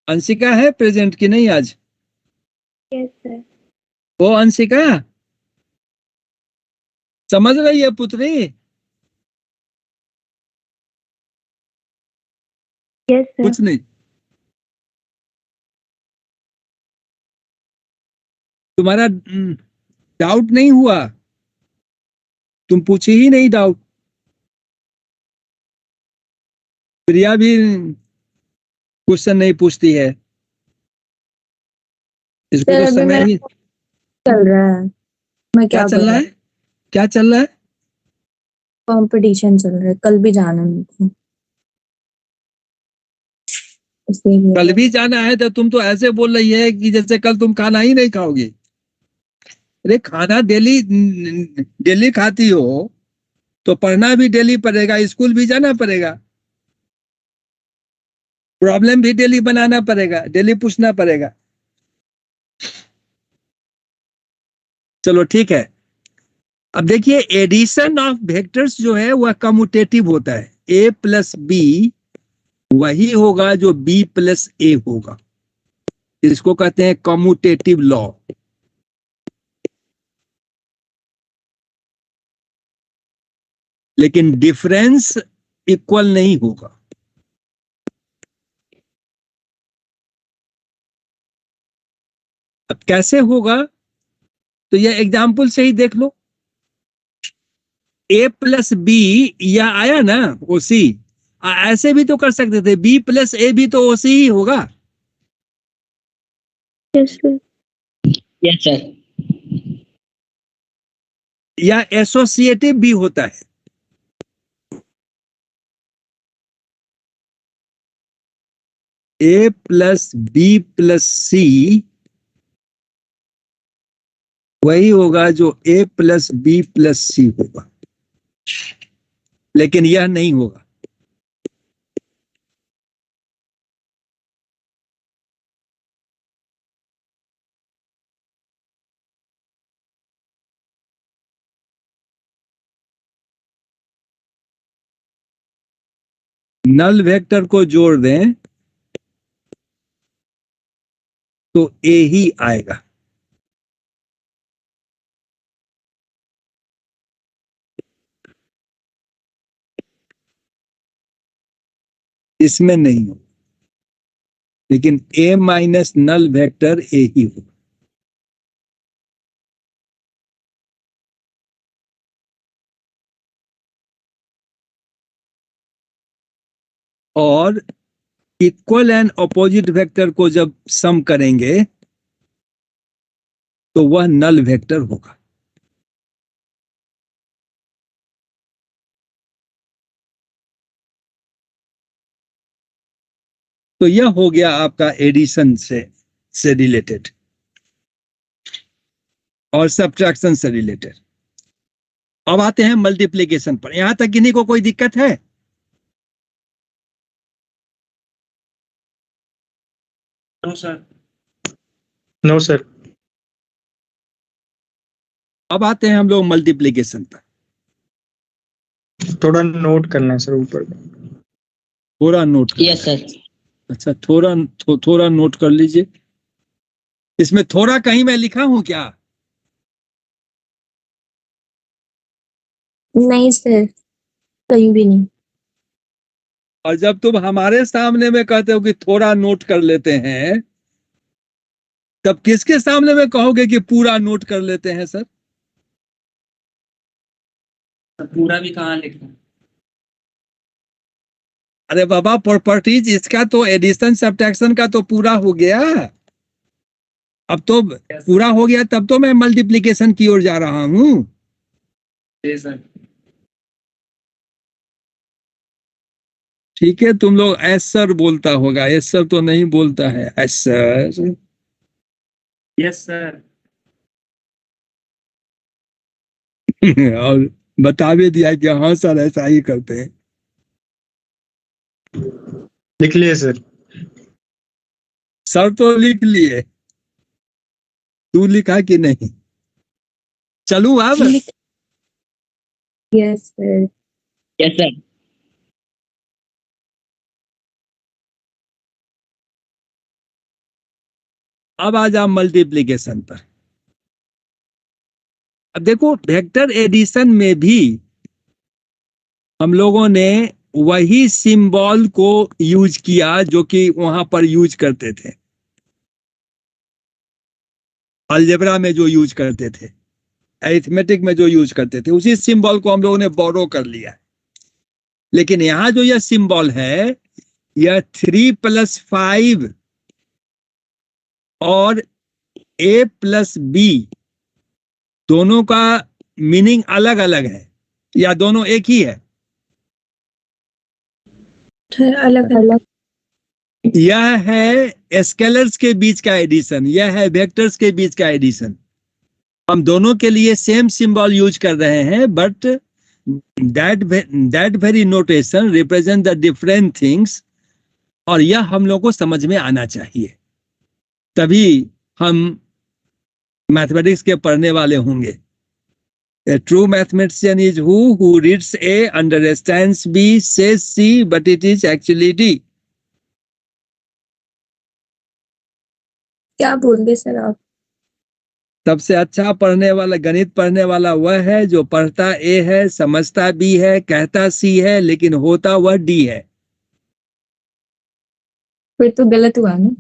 अंशिका है प्रेजेंट कि नहीं आज? Yes sir. ओ अंशिका, समझ रही है पुत्री? Yes sir. कुछ नहीं। तुम्हारा डाउट नहीं हुआ? तुम पूछी ही नहीं डाउट। प्रिया भी क्वेश्चन नहीं पूछती है। इसको सर तो अभी समय मेरा ही चल रहा है, मैं क्या क्या चल रहा है? क्या चल रहा है? कंपटीशन चल रहा है, कल भी जाना है मुझको। इसीलिए। कल भी जाना है? तो तुम तो ऐसे बोल रही है कि जैसे कल तुम खाना ही नहीं खाओगी। अरे खाना डेली डेली खाती हो तो पढ़ना भी डेली पड़ेगा, स्कूल भी जाना पड़ेगा, प्रॉब्लम भी डेली बनाना पड़ेगा, डेली पूछना पड़ेगा। चलो ठीक है। अब देखिए, एडिशन ऑफ वेक्टर्स जो है वह कम्यूटेटिव होता है। a प्लस बी वही होगा जो b प्लस ए होगा। इसको कहते हैं कम्यूटेटिव लॉ। लेकिन डिफरेंस इक्वल नहीं होगा। अब कैसे होगा? तो यह एग्जाम्पल से ही देख लो। a प्लस बी यह आया ना ओसी, ऐसे भी तो कर सकते थे, b प्लस ए भी तो ओसी ही होगा। Yes sir. Yes sir. या एसोसिएटिव भी होता है। a प्लस बी प्लस सी वही होगा जो a प्लस बी प्लस सी होगा। लेकिन यह नहीं होगा। नल वेक्टर को जोड़ दें तो ए ही आएगा। इसमें नहीं हो, लेकिन ए माइनस नल वेक्टर ए ही हो। और इक्वल एंड ऑपोजिट वेक्टर को जब सम करेंगे तो वह नल वेक्टर होगा। तो यह हो गया आपका एडिशन से रिलेटेड और सब्ट्रैक्शन से रिलेटेड। अब आते हैं मल्टीप्लिकेशन पर। यहां तक किन्हीं को कोई दिक्कत है? No sir. No sir. अब आते हैं हम लोग मल्टीप्लिकेशन पर। थोड़ा नोट करना है सर ऊपर। थोड़ा नोट कर। Yes sir. अच्छा, थोड़ा नोट कर लीजिए। इसमें थोड़ा कहीं मैं लिखा हूं क्या? नहीं सर, कहीं भी नहीं। और जब तुम हमारे सामने में कहते हो कि थोड़ा नोट कर लेते हैं, तब किसके सामने में कहोगे कि पूरा नोट कर लेते हैं सर? पूरा भी कहाँ लिखना? अरे बाबा, प्रॉपर्टीज इसका तो एडिशन सब्ट्रैक्शन का तो पूरा हो गया। अब तो पूरा हो गया, तब तो मैं मल्टीप्लिकेशन की ओर जा रहा हूं। जी सर। ठीक है, तुम लोग एस सर बोलता होगा, एस सर तो नहीं बोलता है, एस सर। Yes sir. और बता भी दिया कि हाँ सर ऐसा ही करते हैं। लिख लिए सर। सर तो लिख लिए, तू लिखा कि नहीं? चलूं अब? Yes sir. Yes sir. अब आ जा मल्टीप्लिकेशन पर। अब देखो, वेक्टर एडिशन में भी हम लोगों ने वही सिंबल को यूज किया जो कि वहां पर यूज करते थे, अलजेब्रा में जो यूज करते थे, अरिथमेटिक में जो यूज करते थे, उसी सिंबल को हम लोगों ने बोरो कर लिया। लेकिन यहां जो यह सिंबल है, यह 3+5 और a+b दोनों का मीनिंग अलग अलग है या दोनों एक ही है? अलग अलग। यह है स्केलर्स के बीच का एडिशन, यह है वेक्टर्स के बीच का एडिशन। हम दोनों के लिए सेम सिंबल यूज कर रहे हैं, but that very notation represent the different things. और यह हम लोग को समझ में आना चाहिए, तभी हम मैथमेटिक्स के पढ़ने वाले होंगे। A true mathematician is who reads A, understands B, says C, but it is actually D. क्या बोल रहे सर आप? सबसे अच्छा पढ़ने वाला, गणित पढ़ने वाला वह है जो पढ़ता ए है, समझता बी है, कहता सी है, लेकिन होता वह डी है। फिर तो गलत हुआ ना?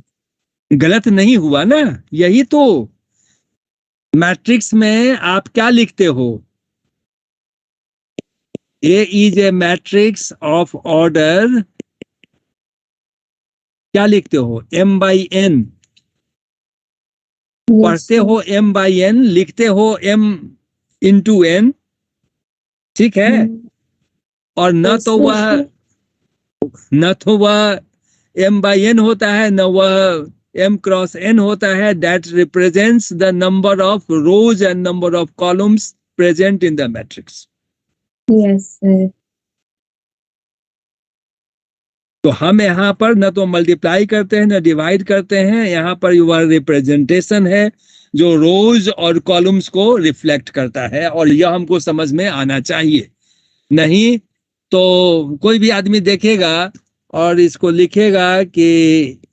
गलत नहीं हुआ ना, यही तो। मैट्रिक्स में आप क्या लिखते हो? A is a matrix of order, क्या लिखते हो? m/n। पढ़ते हो m/n, लिखते हो m×n, ठीक है। और न तो वह m/n होता है, न वह m×n होता है। That represents the number of rose and number of columns present in the matrix. Yes sir. तो हम यहाँ पर न तो मल्टीप्लाई करते हैं न डिवाइड करते हैं, यहाँ पर वह रिप्रेजेंटेशन है जो रोज और कॉलम्स को रिफ्लेक्ट करता है, और यह हमको समझ में आना चाहिए। नहीं तो कोई भी आदमी देखेगा और इसको लिखेगा कि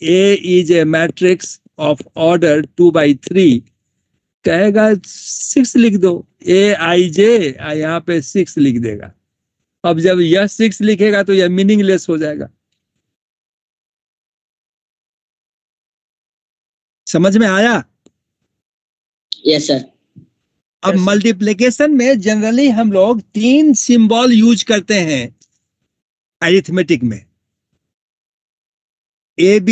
A is a matrix of order 2/3, कहेगा 6 लिख दो, AIJ, यहाँ पे 6 लिख देगा। अब जब यह 6 लिखेगा तो यह मीनिंगलेस हो जाएगा। समझ में आया? Yes sir. अब मल्टीप्लिकेशन में जनरली हम लोग 3 सिंबल यूज करते हैं अरिथमेटिक में, AB,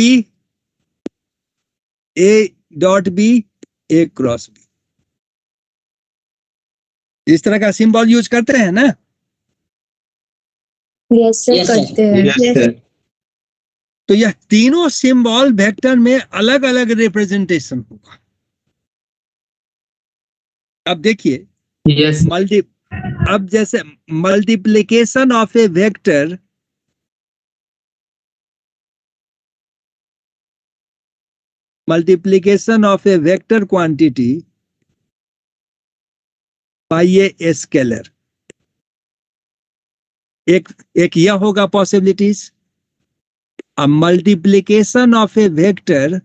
A.B, A×B, इस तरह का सिंबल यूज करते हैं ना। Yes sir, Yes, sir. करते हैं। Yes, sir. तो यह तीनों सिंबल वेक्टर में अलग अलग रिप्रेजेंटेशन होगा। अब देखिए, Yes. अब जैसे multiplication of a vector, multiplication of a vector quantity by a scalar, एक यह होगा पॉसिबिलिटीज। अब multiplication of a vector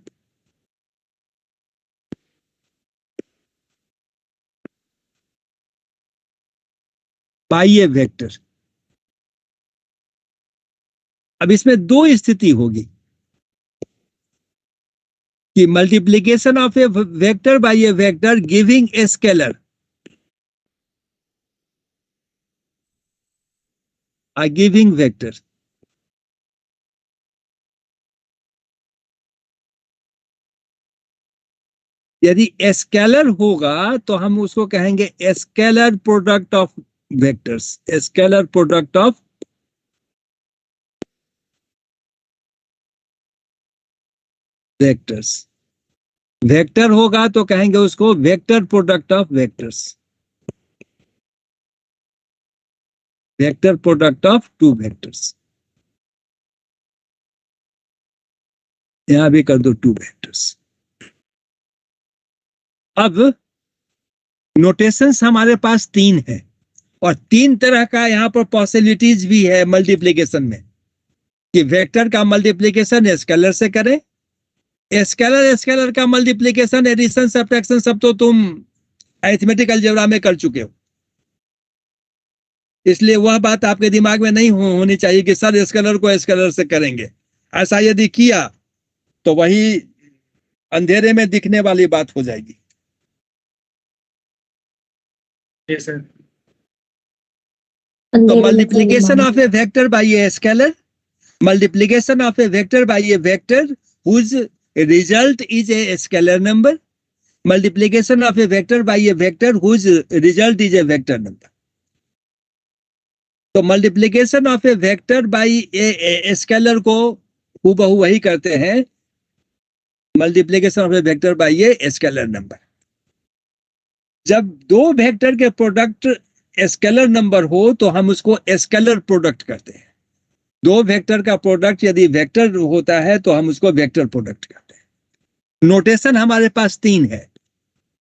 by a vector, अब इसमें 2 स्थिति होगी कि multiplication of a vector by a vector giving a scalar, a giving vector, यदि स्केलर होगा तो हम उसको कहेंगे scalar product of vectors, scalar product of vectors. Vector होगा तो कहेंगे उसको vector product of vectors, vector product of 2 vectors. यहां भी कर दो 2 वेक्टर्स। अब नोटेशंस हमारे पास 3 है और 3 तरह का यहां पर पॉसिबिलिटीज भी है मल्टीप्लिकेशन में, कि वेक्टर का मल्टीप्लिकेशन स्केलर से करें, स्केलर का मल्टीप्लिकेशन एडिशन सब्ट्रैक्शन सब तो तुम अरिथमेटिक अलजेब्रा में कर चुके हो, इसलिए वह बात आपके दिमाग में नहीं होनी चाहिए कि सर स्केलर को स्केलर से करेंगे। ऐसा यदि किया तो वही अंधेरे में दिखने वाली बात हो जाएगी। Yes, sir. तो multiplication of a vector by a scalar, multiplication of a vector by a vector whose result is a scalar number, multiplication of a vector by a vector whose result is a vector number. तो multiplication of a vector by a scalar को हूबहू वही करते हैं multiplication of a vector by a scalar number. जब 2 वेक्टर के प्रोडक्ट स्केलर नंबर हो तो हम उसको स्केलर प्रोडक्ट करते हैं। 2 वेक्टर का प्रोडक्ट यदि वेक्टर होता है तो हम उसको वेक्टर प्रोडक्ट करते हैं। नोटेशन हमारे पास 3 है,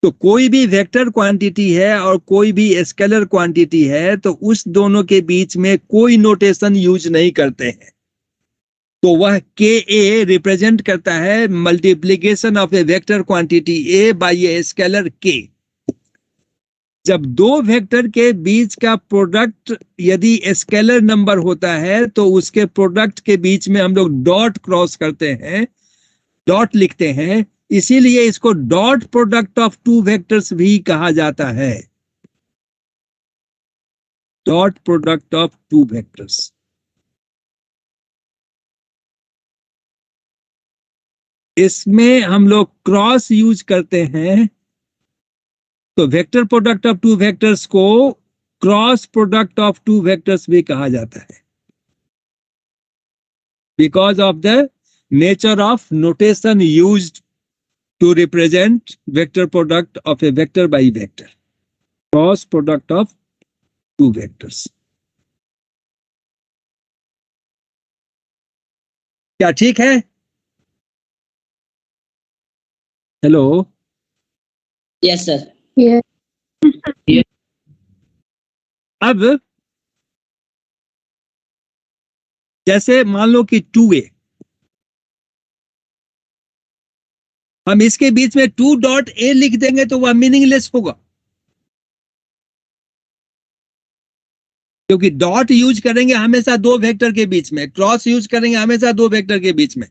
तो कोई भी वेक्टर क्वांटिटी है और कोई भी स्केलर क्वांटिटी है तो उस दोनों के बीच में कोई नोटेशन यूज नहीं करते हैं, तो वह KA रिप्रेजेंट करता है multiplication of a vector quantity A by a scalar K। जब 2 वेक्टर के बीच का प्रोडक्ट यदि स्केलर नंबर होता है तो उसके प्रोडक्ट के बीच में हम लोग डॉट क्रॉस करते हैं, डॉट लिखते हैं, इसीलिए इसको डॉट प्रोडक्ट ऑफ 2 वेक्टर्स भी कहा जाता है, डॉट प्रोडक्ट ऑफ 2 वेक्टर्स। इसमें हम लोग क्रॉस यूज करते हैं, तो वेक्टर प्रोडक्ट ऑफ 2 वेक्टर्स को क्रॉस प्रोडक्ट ऑफ 2 वेक्टर्स भी कहा जाता है, because of the nature of notation used to represent vector product of a vector by vector, cross product of 2 vectors। क्या ठीक है? Hello, yes sir. Yes. अब जैसे मान लो कि 2a, हम इसके बीच में 2.a लिख देंगे तो वह मीनिंगलेस होगा, क्योंकि डॉट यूज करेंगे हमेशा दो वेक्टर के बीच में, क्रॉस यूज करेंगे हमेशा दो वेक्टर के बीच में।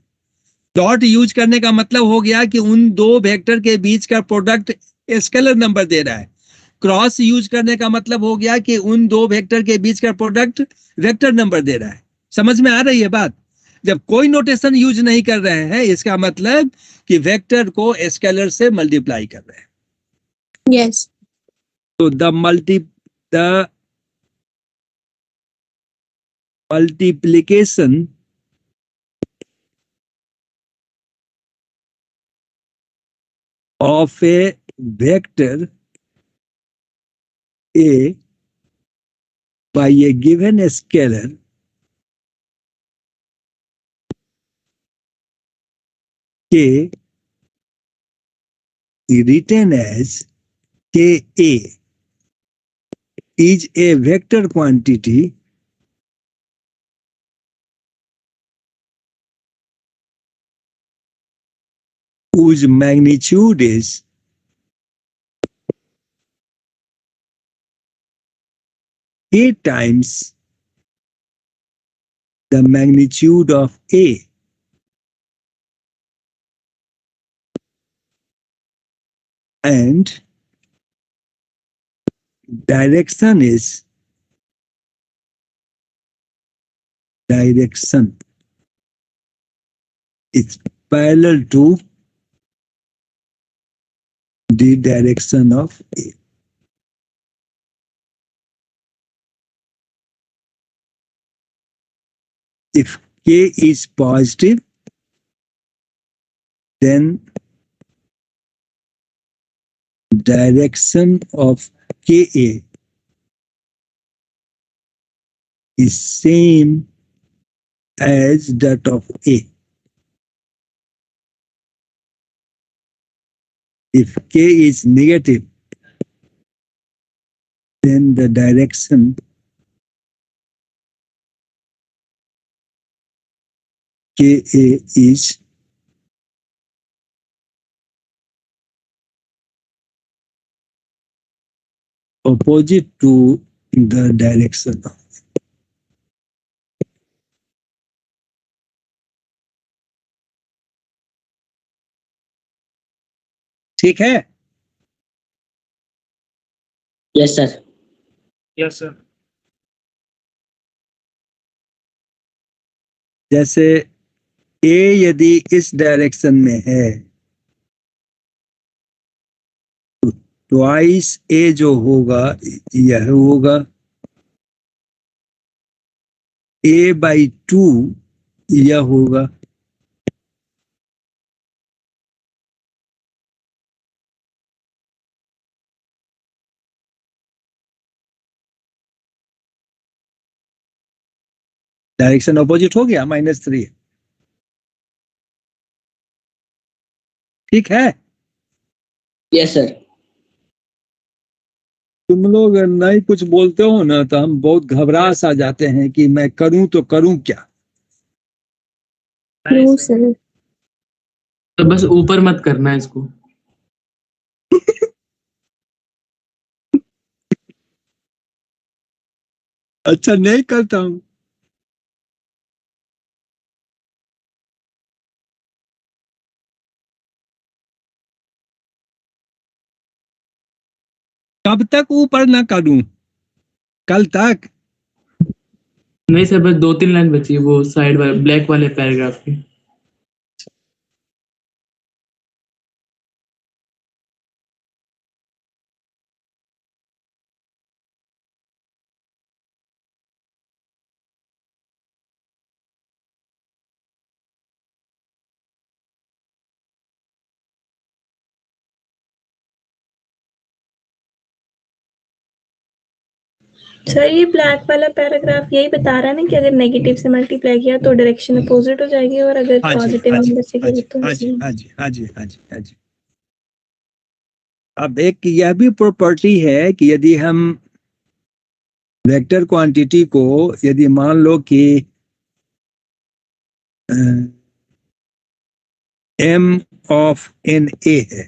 डॉट यूज करने का मतलब हो गया कि उन दो वेक्टर के बीच का प्रोडक्ट स्केलर नंबर दे रहा है। क्रॉस यूज करने का मतलब हो गया कि उन दो वेक्टर के बीच का प्रोडक्ट वेक्टर नंबर दे रहा है। समझ में आ रही है बात? जब कोई नोटेशन यूज नहीं कर रहे हैं इसका मतलब कि वेक्टर को स्केलर से मल्टीप्लाई कर रहे हैं। यस। तो the multiplication of a vector A by a given scalar K written as Ka is a vector quantity whose magnitude is A times the magnitude of A, and direction is parallel to the direction of A. If K is positive, then direction of Ka is same as that of A. If K is negative, then the direction Ka is opposite to the direction of. ठीक है? Yes, sir. Yes, sir. जैसे A यदि इस डायरेक्शन में है तो ट्वाइस A जो होगा यह होगा, A/2 यह होगा। डायरेक्शन अपोजिट हो गया, -3। ठीक है? Yes, sir. तुम लोग नहीं कुछ बोलते हो ना तो हम बहुत घबरा सा जाते हैं कि मैं करूं तो करूं क्या। True sir. तो बस ऊपर मत करना इसको। अच्छा नहीं करता हूं। कब तक ऊपर ना करूं? कल तक? नहीं सर, बस 2-3 लाइन बची है वो साइड वाले ब्लैक वाले पैराग्राफ की। सर ये ब्लैक वाला पैराग्राफ यही बता रहा है ना कि अगर नेगेटिव से मल्टीप्लाई किया तो डायरेक्शन अपोजिट हो जाएगी और अगर पॉजिटिव नंबर से किया तो हाँ जी। अब एक यह भी प्रॉपर्टी है कि यदि हम वेक्टर क्वांटिटी को यदि मान लो कि m ऑफ एन ए है,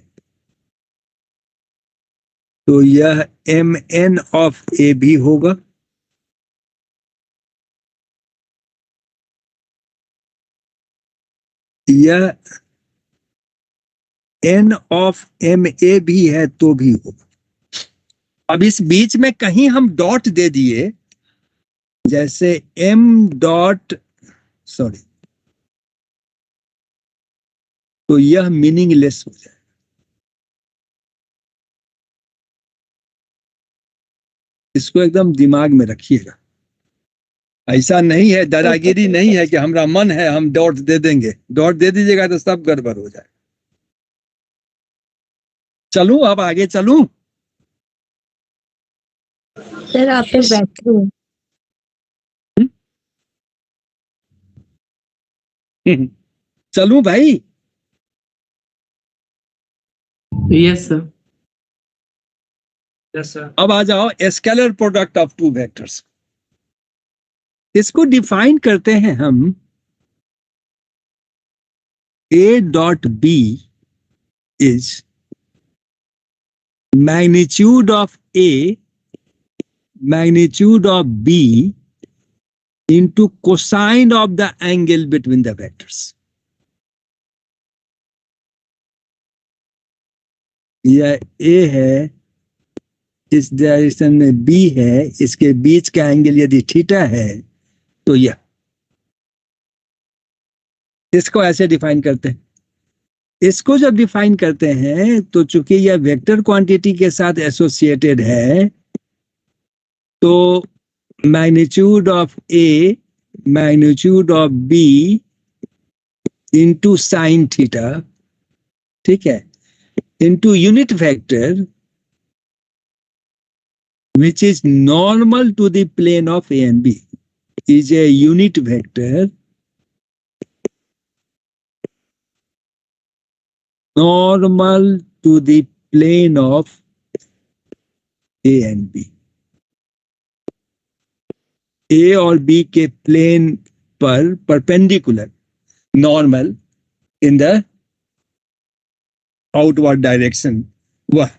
तो यह एम एन ऑफ ए भी होगा। यह एन ऑफ एम ए भी है तो भी होगा। अब इस बीच में कहीं हम डॉट दे दिए, जैसे एम डॉट सॉरी, तो यह मीनिंगलेस हो जाए। इसको एकदम दिमाग में रखिएगा। ऐसा नहीं है, दादागिरी नहीं है कि हमारा मन है हम डॉट दे देंगे। डॉट दे दीजिएगा तो सब गड़बड़ हो जाए। चलूं, अब आगे चलूं। सर आप पे बैठे हो। चलूं भाई। Yes sir. Yes, sir. अब आ जाओ scalar product of two vectors. इसको डिफाइन करते हैं हम A dot B is magnitude of A magnitude of b into cosine of the angle between the vectors. यह a है, इस डायरेक्शन में b है, इसके बीच का एंगल यदि थीटा है तो यह, इसको ऐसे डिफाइन करते हैं। इसको जब डिफाइन करते हैं तो चूंकि यह वेक्टर क्वांटिटी के साथ एसोसिएटेड है, तो magnitude of A magnitude of B into sine theta, ठीक है, into unit vector which is normal to the plane of A and B is a unit vector normal to the plane of A and B. A और बी के प्लेन पर perpendicular, normal in the outward direction वह।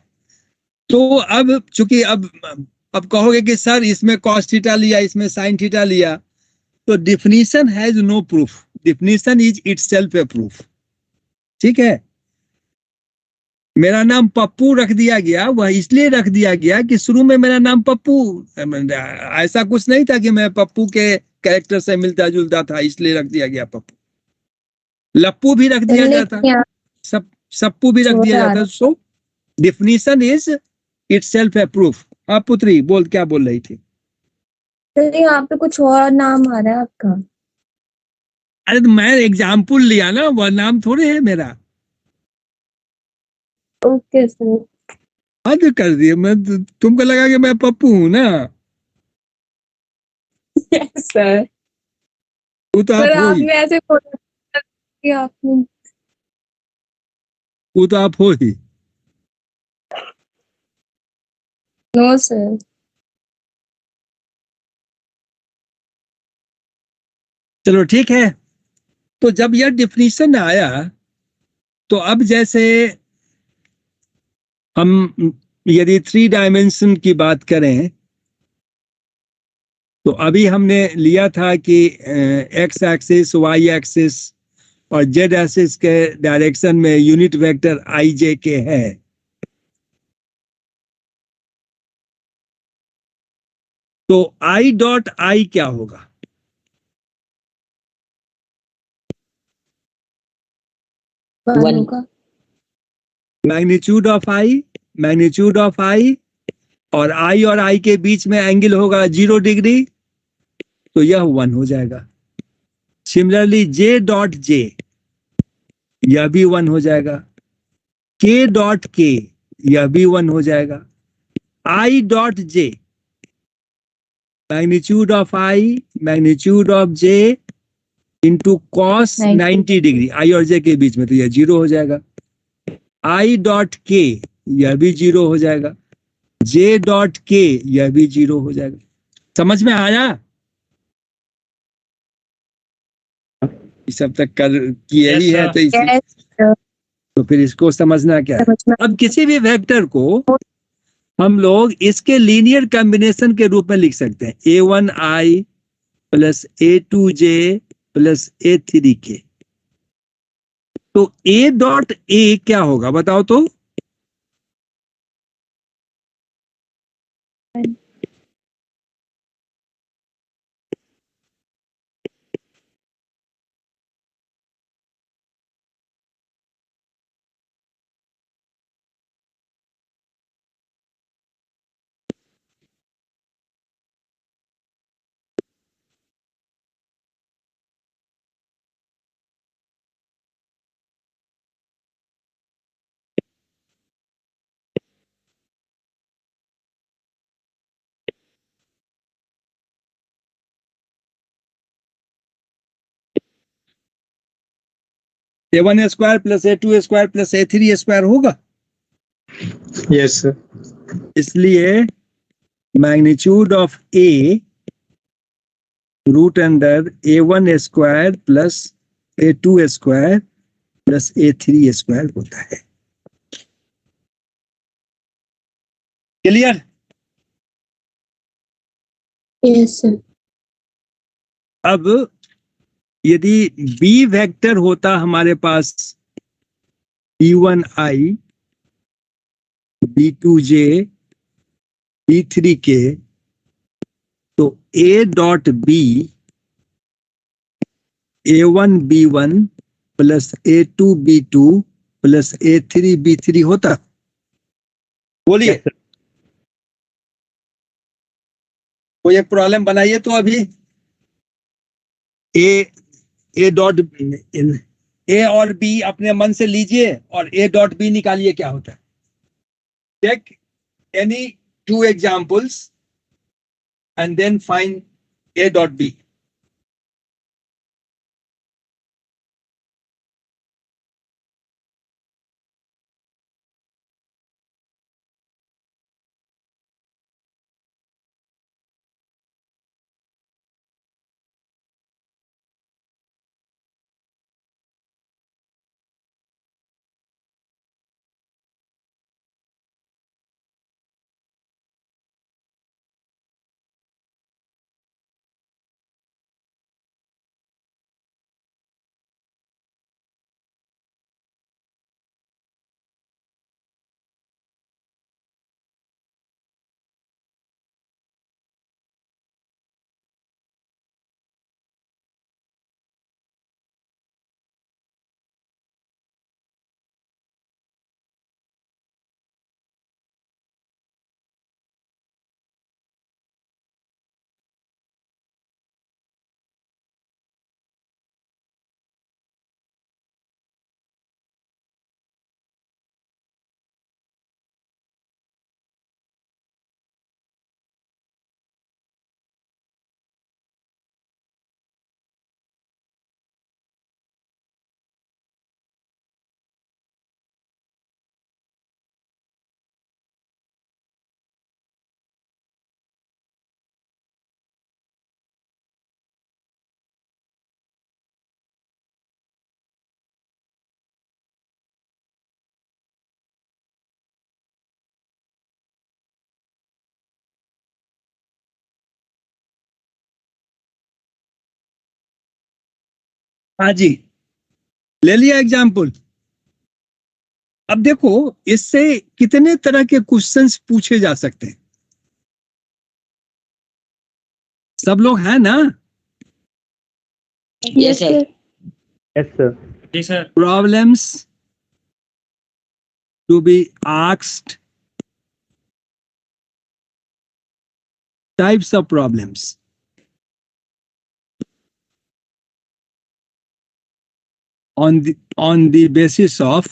तो अब चूंकि अब कहोगे कि सर इसमें कॉस थीटा लिया, इसमें साइन थीटा लिया, तो definition has no proof, definition is itself a proof. ठीक है, मेरा नाम पप्पू रख दिया गया, वह इसलिए रख दिया गया कि शुरू में मेरा नाम पप्पू, ऐसा कुछ नहीं था कि मैं पप्पू के कैरेक्टर से मिलता जुलता था, इसलिए रख दिया गया पप्पू। लप्पू भी रख दिया जाता, सप्पू भी रख दिया जाता। So definition is itself a proof. आप पुत्री बोल, क्या बोल रही थी? सर यहाँ पे कुछ और नाम आ रहा है आपका। अरे तो मैं एग्जाम्पल लिया ना, वह नाम थोड़े है मेरा। Okay sir. हद कर दिए, मैं तुमको लगा कि मैं पप्पू हूं ना? सर तू तो आप हो ही, आपने ऐसे आपने तू तो आप हो ही। No sir. चलो ठीक है, तो जब यह डिफिनीशन आया तो अब जैसे हम यदि 3 डायमेंशन की बात करें तो अभी हमने लिया था कि एक्स एक्सिस, वाई एक्सिस और जेड एक्सिस के डायरेक्शन में unit vector i j k है। तो आई डॉट आई क्या होगा? Magnitude of i, magnitude of i, और आई के बीच में एंगल होगा 0 डिग्री, तो यह 1 हो जाएगा। सिमिलरली जे डॉट जे, यह भी 1 हो जाएगा। के डॉट के, यह भी 1 हो जाएगा। I dot j, magnitude of i magnitude of j into cos 90 degree, i और जे के बीच में, तो यह 0 हो जाएगा। आई डॉट के, यह भी 0 हो जाएगा। जे डॉट के, यह भी 0 हो जाएगा। समझ में आया? इस अब तक कर किया ही है, तो Yes, तो फिर इसको समझना क्या है। समझना। अब किसी भी वेक्टर को हम लोग इसके लीनियर कॉम्बिनेशन के रूप में लिख सकते हैं, a1i plus a2j plus a3k। तो a डॉट a क्या होगा बताओ तो? a1 square plus a2 square plus a3 square होगा। Yes sir. इसलिए magnitude of a root under a1 square plus a2 square plus a3 square होता है। क्लियर? Yes, sir. अब यदि b वेक्टर होता हमारे पास b1i b2j b3k, तो a dot b a1 b1 plus a2 b2 plus a3 b3 होता। बोलिए, कोई एक प्रॉब्लम बनाइए तो अभी। ए डॉट ए और बी अपने मन से लीजिए और ए डॉट बी निकालिए क्या होता है। Take any 2 examples and then find A dot B. हाँ जी, ले लिया एग्जाम्पल। अब देखो इससे कितने तरह के क्वेश्चंस पूछे जा सकते हैं। सब लोग हैं ना? Yes, sir. Yes sir. जी sir. Problems to be asked, types of problems. On the basis of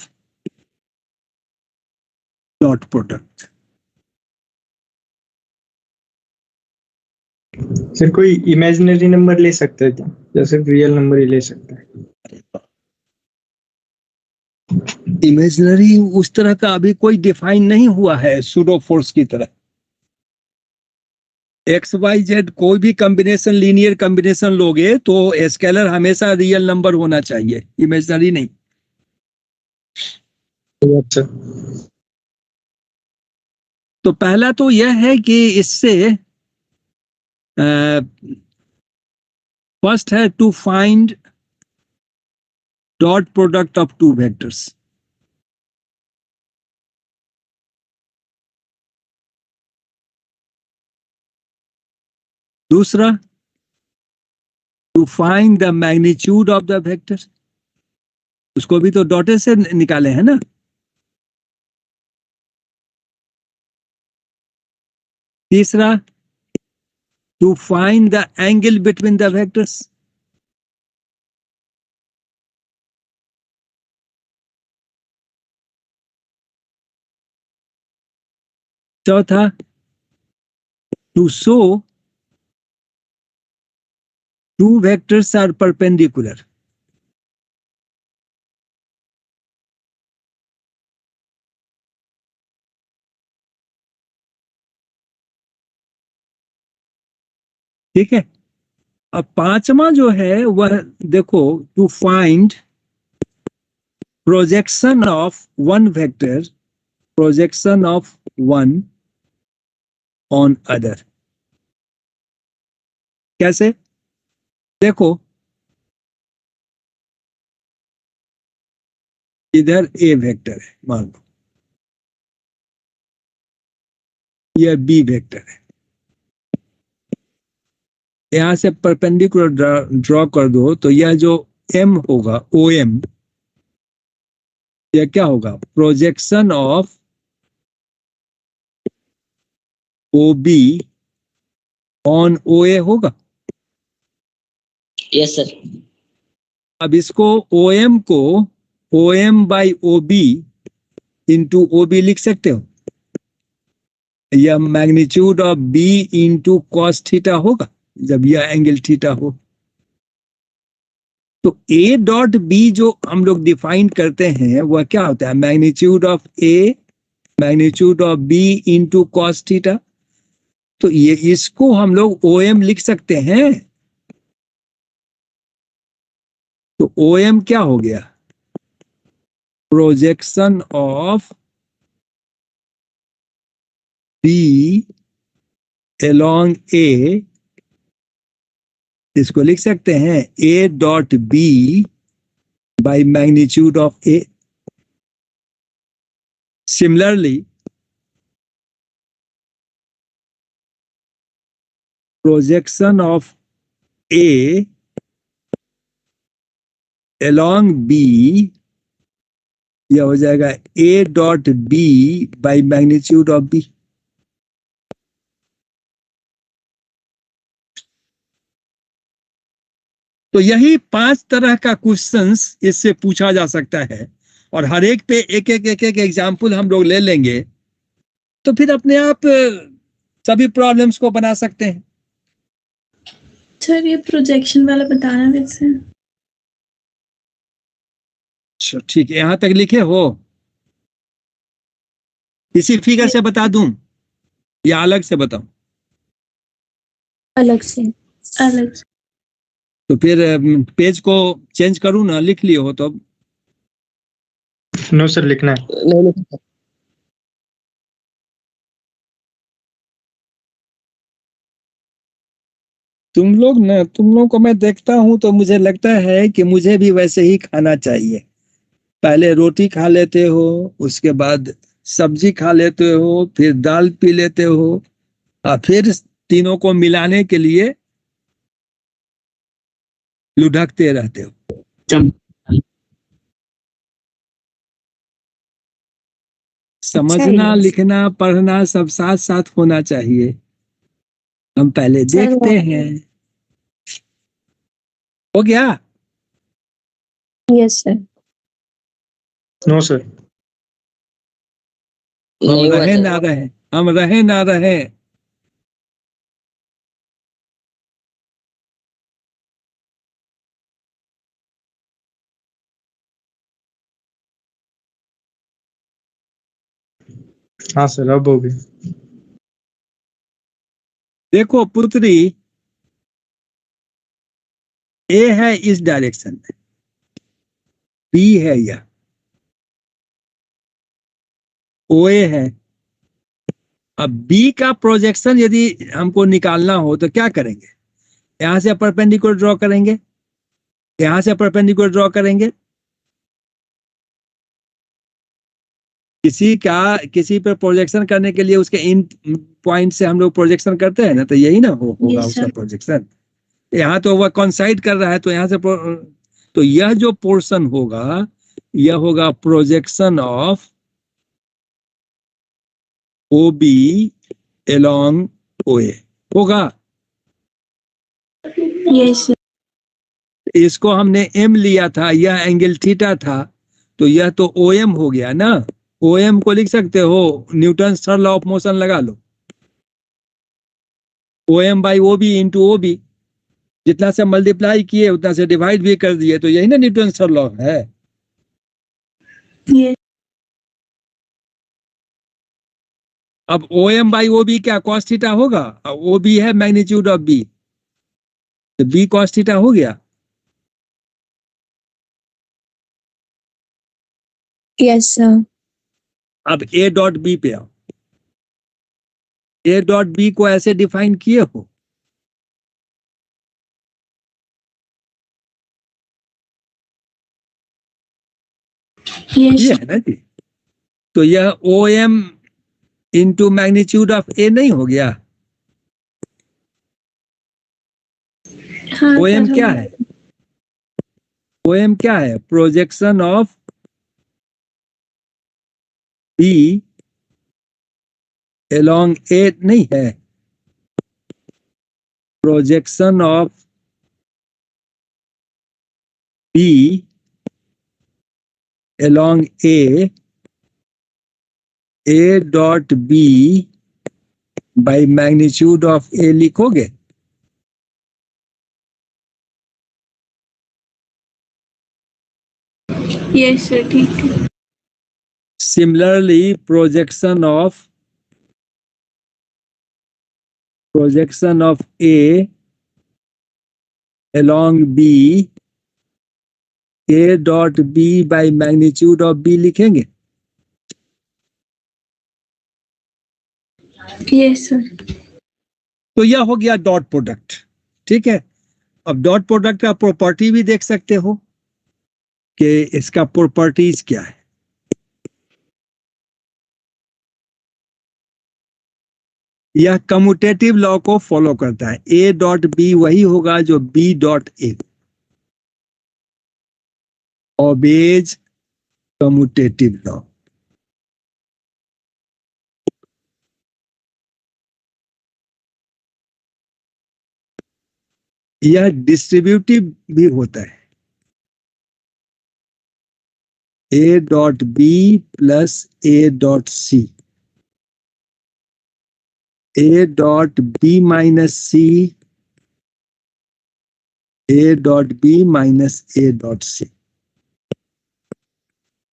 dot product. Sir कोई इमेजिनरी नंबर ले सकता है क्या, या सिर्फ रियल नंबर ही ले सकता है? इमेजिनरी उस तरह का अभी कोई डिफाइन नहीं हुआ है सूडो फोर्स की तरह। एक्स वाई जेड कोई भी कॉम्बिनेशन लीनियर कॉम्बिनेशन लोगे तो स्केलर हमेशा रियल नंबर होना चाहिए, इमेजिनरी नहीं। अच्छा तो पहला तो यह है कि इससे फर्स्ट है to find dot product of two vectors. दूसरा to find the magnitude of the vector, उसको भी तो डॉटेड से निकाले हैं ना। तीसरा to find the angle between the vectors. चौथा to show two vectors are perpendicular. ठीक है। अब पांचवा जो है वह देखो, to find projection of one vector, projection of one on other. कैसे? देखो इधर ए वेक्टर है, मान लो यह बी वेक्टर है, यहां से परपेंडिकुलर ड्रॉ कर दो तो यह जो एम होगा ओ एम, यह क्या होगा? Projection of O B on O A होगा। Yes sir. अब इसको ओ एम को O M by O B into O B लिख सकते हो, यह magnitude of B into cos theta होगा जब यह एंगल थीटा हो। तो ए डॉट बी जो हम लोग डिफाइन करते हैं वह क्या होता है? Magnitude of A magnitude of B into cos theta. तो ये इसको हम लोग ओ एम लिख सकते हैं। तो ओ एम क्या हो गया? Projection of B along A, इसको लिख सकते हैं A dot B by magnitude of A. Similarly projection of A along B, यह हो जाएगा A dot B by magnitude of B. तो यही 5 तरह का क्वेश्चंस इससे पूछा जा सकता है, और हर एक पे एक एक एग्जाम्पल हम लोग ले लेंगे तो फिर अपने आप सभी प्रॉब्लम्स को बना सकते हैं। सर ये प्रोजेक्शन वाला बताना फिर से। अच्छा ठीक है, यहां तक लिखे हो? इसी फिगर से बता दूं या अलग से बताऊं? अलग से। अलग। तो फिर पेज को चेंज करूं ना? लिख लिए हो तो अब? नो सर, लिखना है। नहीं नहीं सर। तुम लोग को मैं देखता हूं तो मुझे लगता है कि मुझे भी वैसे ही खाना चाहिए। पहले रोटी खा लेते हो, उसके बाद सब्जी खा लेते हो, फिर दाल पी लेते हो, और फिर तीनों को मिलाने के लिए लुढ़कते रहते हो। समझना, लिखना, पढ़ना सब साथ साथ होना चाहिए। हम पहले देखते हैं। हो गया? Yes sir. No sir. हम नहीं हुआ रहे सर। ना रहे, हम रहे ना रहे। हाँ सर, अब हो गया। देखो पुत्री, ए है इस डायरेक्शन में, बी है यह, ओए है। अब बी का प्रोजेक्शन यदि हमको निकालना हो तो क्या करेंगे? यहां से परपेंडिकुलर ड्रॉ करेंगे, यहां से परपेंडिकुलर ड्रॉ करेंगे। किसी पर प्रोजेक्शन करने के लिए उसके इन पॉइंट से हम लोग प्रोजेक्शन करते हैं ना, तो यही ना होगा उसका प्रोजेक्शन। यहाँ तो वह कॉन्साइड कर रहा है, तो यहाँ से तो यह जो पोर्शन होगा यह होगा projection of O B along O A होगा। यस इसको हमने एम लिया था, यह एंगल थीटा था, तो यह तो ओ एम हो गया ना। ओ एम को लिख सकते हो, Newton third law of motion लगा लो, O M by O B into O B, जितना से मल्टीप्लाई किए उतना से डिवाइड भी कर दिए, तो यही ना न्यूटन थर्ड लॉ है। यस अब O M by O B क्या कॉस थीटा होगा? ओ बी है मैग्नीट्यूड ऑफ बी, तो बी कॉस थीटा हो गया। Yes sir. अब ए डॉट बी पे आओ, ए डॉट बी को ऐसे डिफाइन किए हो, ये है ना जी। तो यह O M into magnitude of A नहीं हो गया? हाँ ओ एम सर, क्या है? ओ एम क्या है? Projection of B along A नहीं है, projection of B along A dot B by magnitude of A लिखोगे? यस सर, ठीक है। Similarly, projection of A along B, A dot B by magnitude of B लिखेंगे? Yes sir. तो यह हो गया डॉट प्रोडक्ट, ठीक है। अब डॉट प्रोडक्ट का प्रॉपर्टी भी देख सकते हो कि इसका प्रॉपर्टीज क्या है। यह कम्यूटेटिव लॉ को फॉलो करता है। ए डॉट बी वही होगा जो B dot A, obeys commutative law. यह डिस्ट्रीब्यूटिव भी होता है। A dot B plus A dot C, A dot B minus C, A dot B minus A dot C,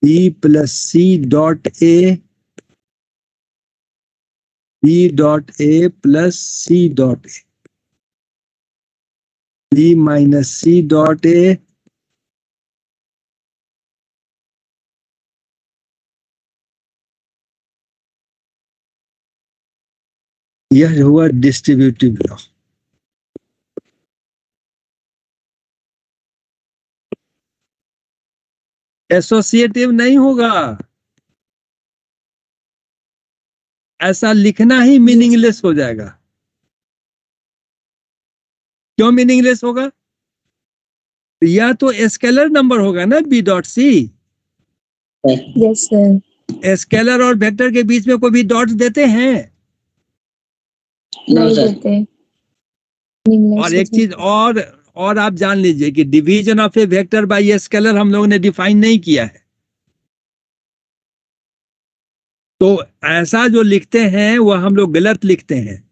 B plus C dot A, B dot A plus C dot A, B minus C dot A, यह हुआ डिस्ट्रीब्यूटिव लॉ। एसोसिएटिव नहीं होगा, ऐसा लिखना ही मीनिंगलेस हो जाएगा। क्यों मीनिंगलेस होगा? या तो स्केलर नंबर होगा ना B dot C. Yes sir. Scalar और वेक्टर के बीच में कोई भी डॉट्स देते हैं? नो नहीं सर। देते। और एक चीज और आप जान लीजिए कि division of a vector bye scalar हम लोगों ने डिफाइन नहीं किया है। तो ऐसा जो लिखते हैं वह हम लोग गलत लिखते हैं,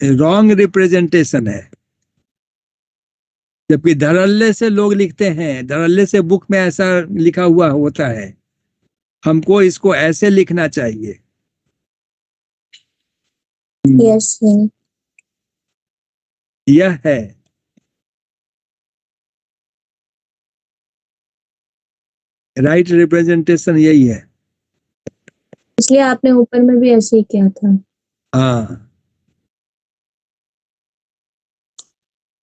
रॉन्ग रिप्रेजेंटेशन है। जबकि धड़ल्ले से लोग लिखते हैं, धड़ल्ले से बुक में ऐसा लिखा हुआ होता है, हमको इसको ऐसे लिखना चाहिए। Yes sir. यह है। राइट रिप्रेजेंटेशन यही है। इसलिए आपने ऊपर में भी ऐसे ही किया था। हाँ,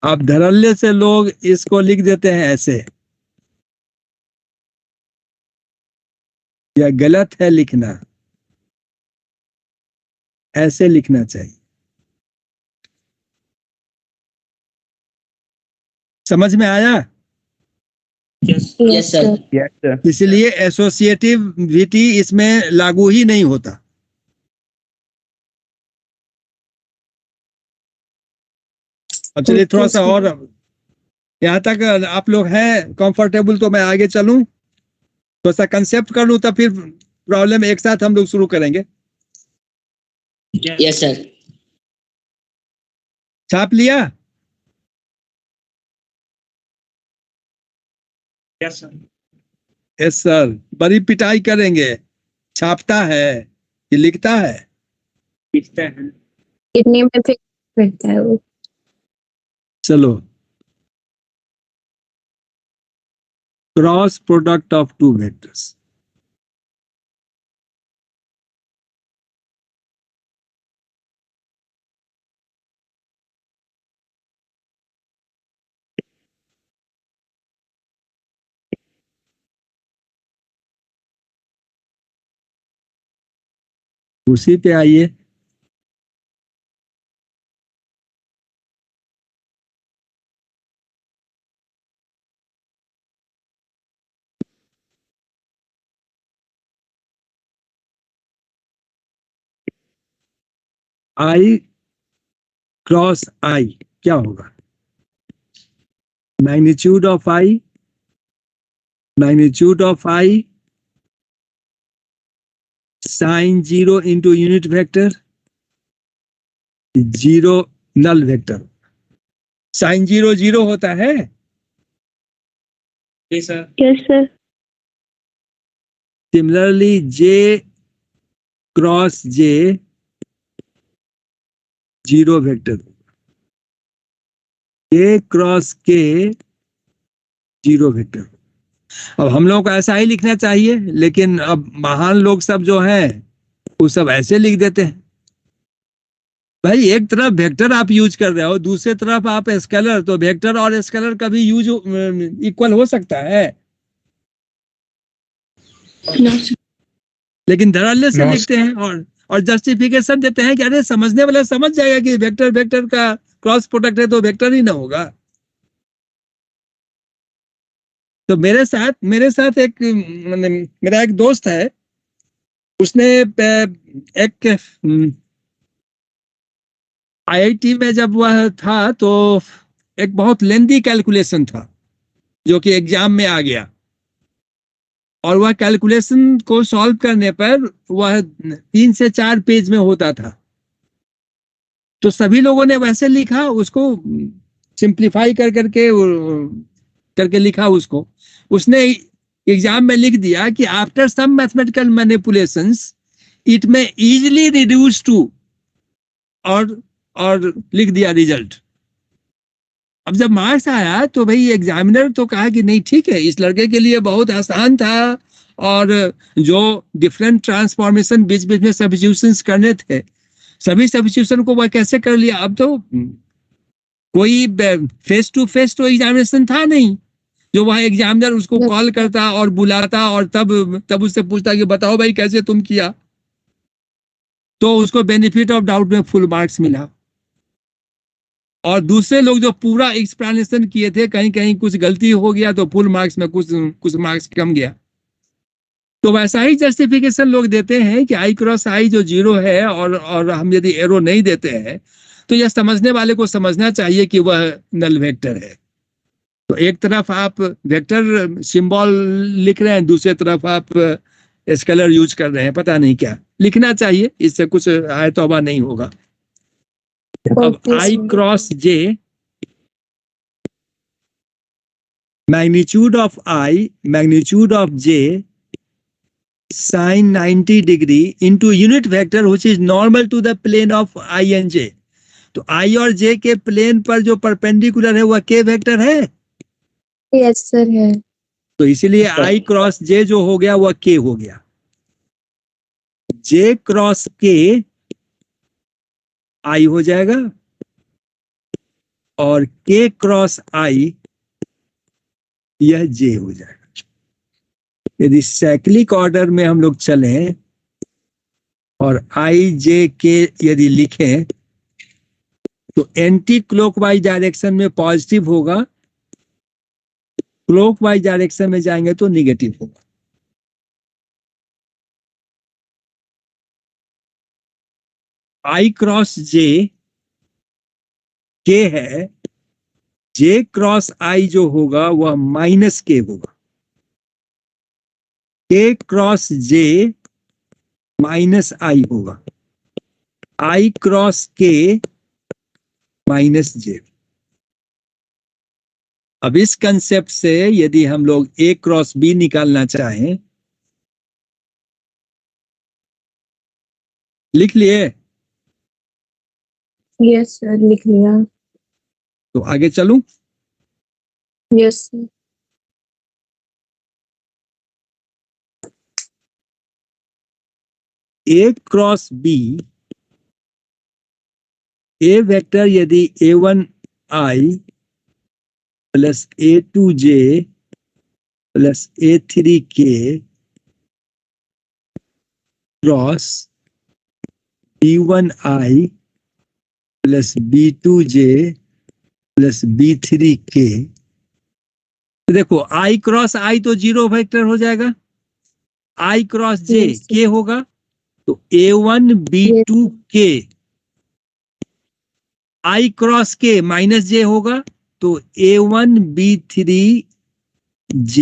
अब धड़ल्ले से लोग इसको लिख देते हैं ऐसे। यह गलत है लिखना, ऐसे लिखना चाहिए। समझ में आया? Yes sir. Yes sir. इसलिए एसोसिएटिविटी इसमें लागू ही नहीं होता। अब चलिए थोड़ा सा और, यहाँ तक आप लोग हैं कंफर्टेबल तो मैं आगे चलूं, थोड़ा सा कंसेप्ट कर लूं, तब फिर प्रॉब्लम एक साथ हम लोग शुरू करेंगे। Yes sir. छाप लिया? Yes sir. Yes sir. बड़ी पिटाई करेंगे। छापता है कि लिखता है? लिखते हैं। कितने में फिक्स करता है वो? चलो, cross product of two vectors. उसी पे आइए। आई क्रॉस आई क्या होगा? Magnitude of i, magnitude of i sine 0 into unit vector, 0 null vector. Sine 0 0 होता है। Yes sir. Yes sir. Similarly j cross j 0 vector, k cross k 0 vector. अब हम लोग को ऐसा ही लिखना चाहिए, लेकिन अब महान लोग सब जो हैं वो सब ऐसे लिख देते हैं। भाई एक तरफ वेक्टर आप यूज कर रहे हो, दूसरे तरफ आप स्केलर, तो वेक्टर और स्केलर का भी यूज इक्वल हो सकता है। लेकिन धड़ल्ले से लिखते हैं और जस्टिफिकेशन देते हैं कि अरे समझने वाला समझ जाएगा कि वेक्टर वेक्टर का क्रॉस प्रोडक्ट है तो वेक्टर ही ना होगा। तो मेरे साथ एक मेरा एक दोस्त है, उसने एक आईआईटी में जब वह था तो एक बहुत लेंदी कैलकुलेशन था जो कि एग्जाम में आ गया, और वह कैलकुलेशन को सॉल्व करने पर वह 3 से 4 पेज में होता था। तो सभी लोगों ने वैसे लिखा, उसको सिंप्लीफाई करके लिखा उसको। उसने एग्जाम में लिख दिया कि after some mathematical manipulations it में इजीली रिड्यूस टू, और लिख दिया रिजल्ट। अब जब मार्क्स आया तो भाई एग्जामिनर तो कहा कि नहीं ठीक है, इस लड़के के लिए बहुत आसान था, और जो डिफरेंट ट्रांसफॉर्मेशन बीच बीच में सब्स्टिट्यूशंस करने थे, सभी सब्स्टिट्यूशन को वह कैसे कर लिया। अब तो कोई फेस टू फेस तो एग्जामिनेशन था नहीं, जो वह एग्जामिनर उसको कॉल करता और बुलाता और तब उससे पूछता कि बताओ भाई कैसे तुम किया, तो उसको बेनिफिट ऑफ डाउट में फुल मार्क्स मिला। और दूसरे लोग जो पूरा एक्सप्लेनेशन किए थे, कहीं कहीं कुछ गलती हो गया तो फुल मार्क्स में कुछ मार्क्स कम गया। तो वैसा ही जस्टिफिकेशन लोग देते हैं कि आई क्रॉस आई जो 0 है, और हम यदि एरो नहीं देते हैं तो यह समझने वाले को समझना चाहिए कि वह नल वेक्टर है। तो एक तरफ आप वेक्टर सिंबल लिख रहे हैं, दूसरे तरफ आप स्केलर यूज कर रहे हैं, पता नहीं क्या लिखना चाहिए, इससे कुछ आय तौबा नहीं होगा। अब i cross j, magnitude of i, magnitude of j sin 90 degree into unit vector which is normal to the plane of I and J. तो I और J के प्लेन पर जो परपेंडिकुलर है वह K वेक्टर है, यस सर है। तो इसीलिए I क्रॉस J जो हो गया वह K हो गया। J क्रॉस K I हो जाएगा और K क्रॉस I यह J हो जाएगा। यदि साइक्लिक ऑर्डर में हम लोग चलें और I J K यदि लिखें तो एंटी क्लॉकवाइज डायरेक्शन में पॉजिटिव होगा, क्लॉकवाइज डायरेक्शन में जाएंगे तो निगेटिव होगा। I क्रॉस J K है, J क्रॉस I जो होगा वह माइनस K होगा। K cross J minus I होगा, I cross K minus J। अब इस कंसेप्ट से यदि हम लोग A क्रॉस B निकालना चाहें, लिख लिए? यस सर लिख लिया। तो आगे चलूं? Yes sir. A cross B, A vector यदि A1I plus A2J plus A3K cross B1I plus B2J plus B3K, तो देखो I क्रॉस I तो जीरो वेक्टर हो जाएगा, I cross J Yes, sir. K होगा, तो A1 B2 K, I cross K minus J होगा, तो A1 B3 J,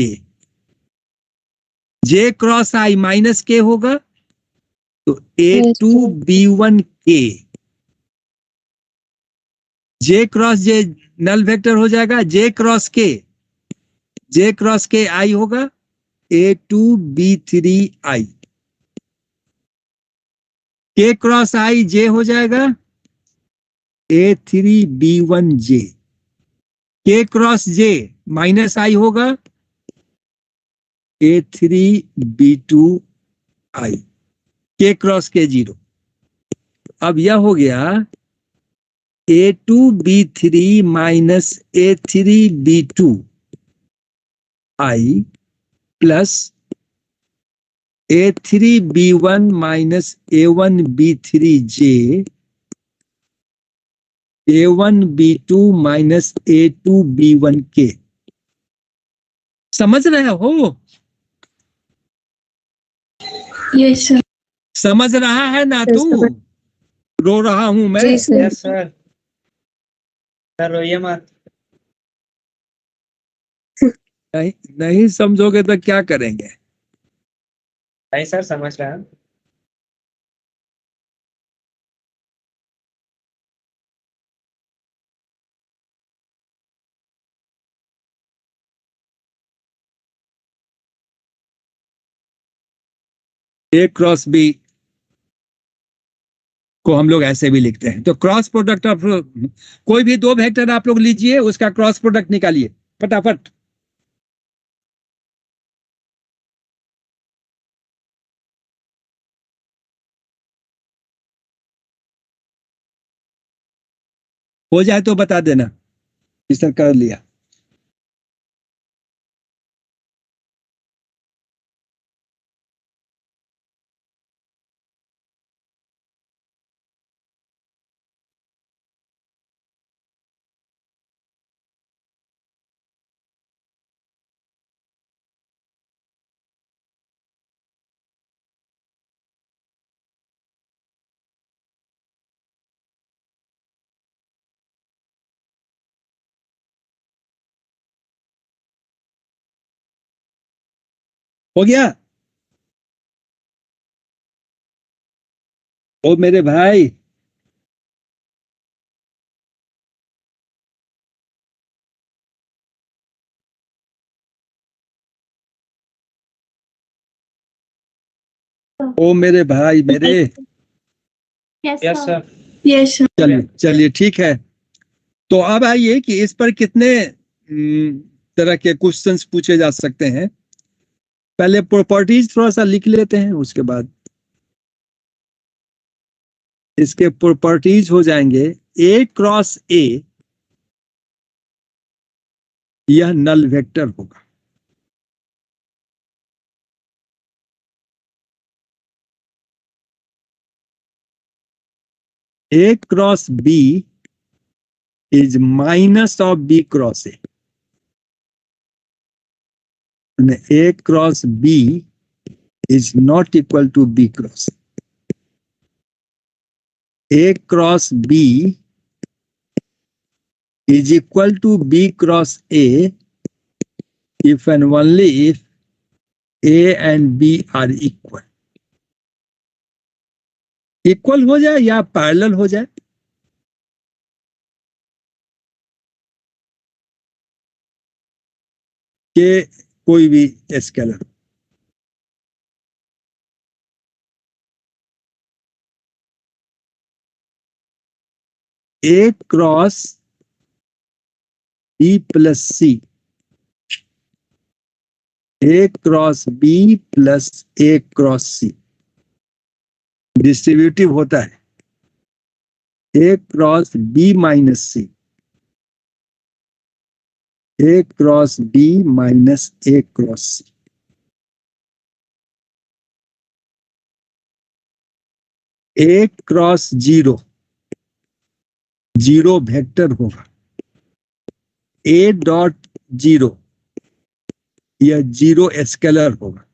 J cross I minus K होगा, तो A2 sir. B1 K, J cross J null vector हो जाएगा, J क्रॉस K I होगा, A2 B3 I, K cross I J हो जाएगा, A3 B1 J, K cross J minus I होगा, A3 B2 I, K cross K 0। अब यह हो गया A2 B3 minus A3 B2 I plus A3 B1 minus A1 B3 J, A1 B2 minus A2 B1 K। समझ रहे हो? Yes sir. समझ रहा है ना Yes, तू? sir. रो रहा हूं मैं? जी सर। Yes sir. सर रोइए मत। नहीं नहीं समझोगे तो क्या करेंगे? नहीं सर समझ रहे हैं। A क्रॉस B को हम लोग ऐसे भी लिखते हैं, तो क्रॉस प्रोडक्ट ऑफ कोई भी दो वेक्टर आप लोग लीजिए, उसका क्रॉस प्रोडक्ट निकालिए फटाफट। हो जाए तो बता देना, इस तरह कर लिया। हो गया? ओ मेरे भाई, ओ मेरे भाई मेरे, यस सर। यस चलिए चलिए ठीक है। तो अब आइए कि इस पर कितने तरह के क्वेश्चंस पूछे जा सकते हैं। पहले प्रॉपर्टीज थोड़ा सा लिख लेते हैं, उसके बाद इसके प्रॉपर्टीज हो जाएंगे ए क्रॉस ए, यह नल वेक्टर होगा। A cross B is minus of B cross A. And A cross B is not equal to B cross A. A cross B is equal to B cross A if and only if A and B are equal. Equal हो जाए या parallel हो जाए, के कोई भी स्केलर। ए क्रॉस बी प्लस सी, ए क्रॉस बी प्लस ए क्रॉस सी डिस्ट्रीब्यूटिव होता है ए क्रॉस बी माइनस सी, ए क्रॉस बी माइनस ए क्रॉस सी। ए क्रॉस जीरो, जीरो वेक्टर होगा। ए डॉट जीरो, यह जीरो स्केलर होगा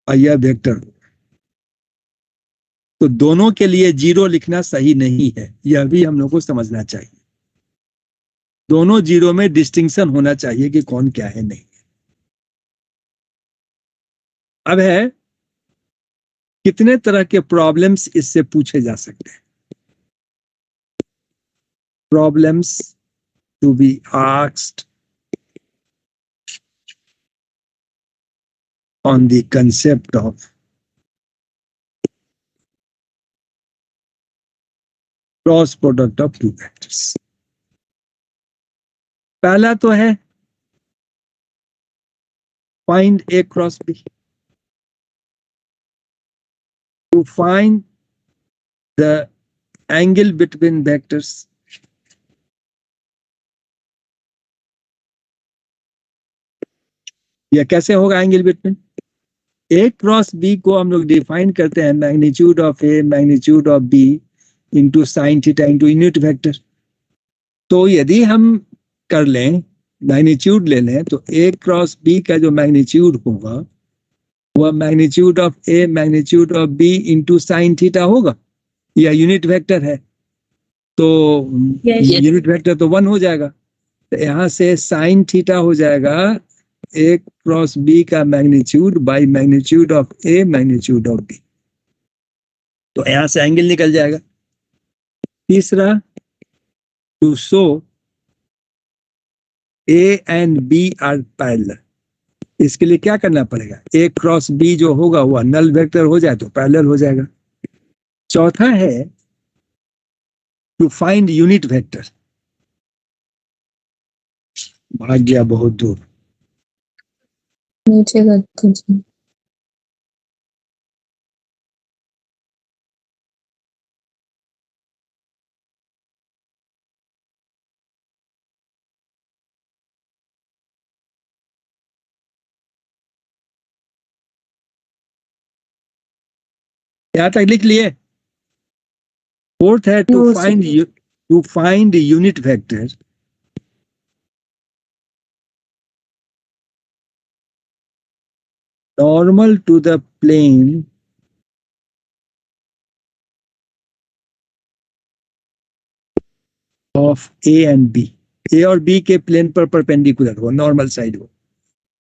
और यह वेक्टर होगा। तो दोनों के लिए जीरो लिखना सही नहीं है, यह भी हम लोग को समझना चाहिए। दोनों जीरो में डिस्टिंक्शन होना चाहिए कि कौन क्या है नहीं है। अब है कितने तरह के प्रॉब्लम्स इससे पूछे जा सकते हैं। Problems to be asked on the concept of cross product of two vectors. पहला तो है find A cross B. To find the angle between vectors, यह कैसे होगा angle between? A cross B को हम लोग डिफाइन करते हैं magnitude of A magnitude of B into sine theta into unit vector. तो यदि हम कर लें, मैग्नीट्यूड ले लें, तो ए क्रॉस बी का जो मैग्नीट्यूड होगा वह magnitude of A magnitude of B into sine theta होगा। यह यूनिट वेक्टर है, तो यूनिट वेक्टर तो 1 हो जाएगा। तो यहां से साइन थीटा हो जाएगा ए क्रॉस बी का magnitude by magnitude of A magnitude of B. तो यहां से एंगल निकल जाएगा। तीसरा, to show A and B are parallel, इसके लिए क्या करना पड़ेगा? ए क्रॉस बी जो होगा वह नल वेक्टर हो जाए तो पैरेलल हो जाएगा। चौथा है टू फाइंड यूनिट वेक्टर। भाग गया बहुत दूर, नीचे कर दीजिए। यहां तक लिख लिए। फोर्थ है to find unit vector normal to the plane of A and B। A और B के प्लेन पर परपेंडिकुलर हो, नॉर्मल साइड हो,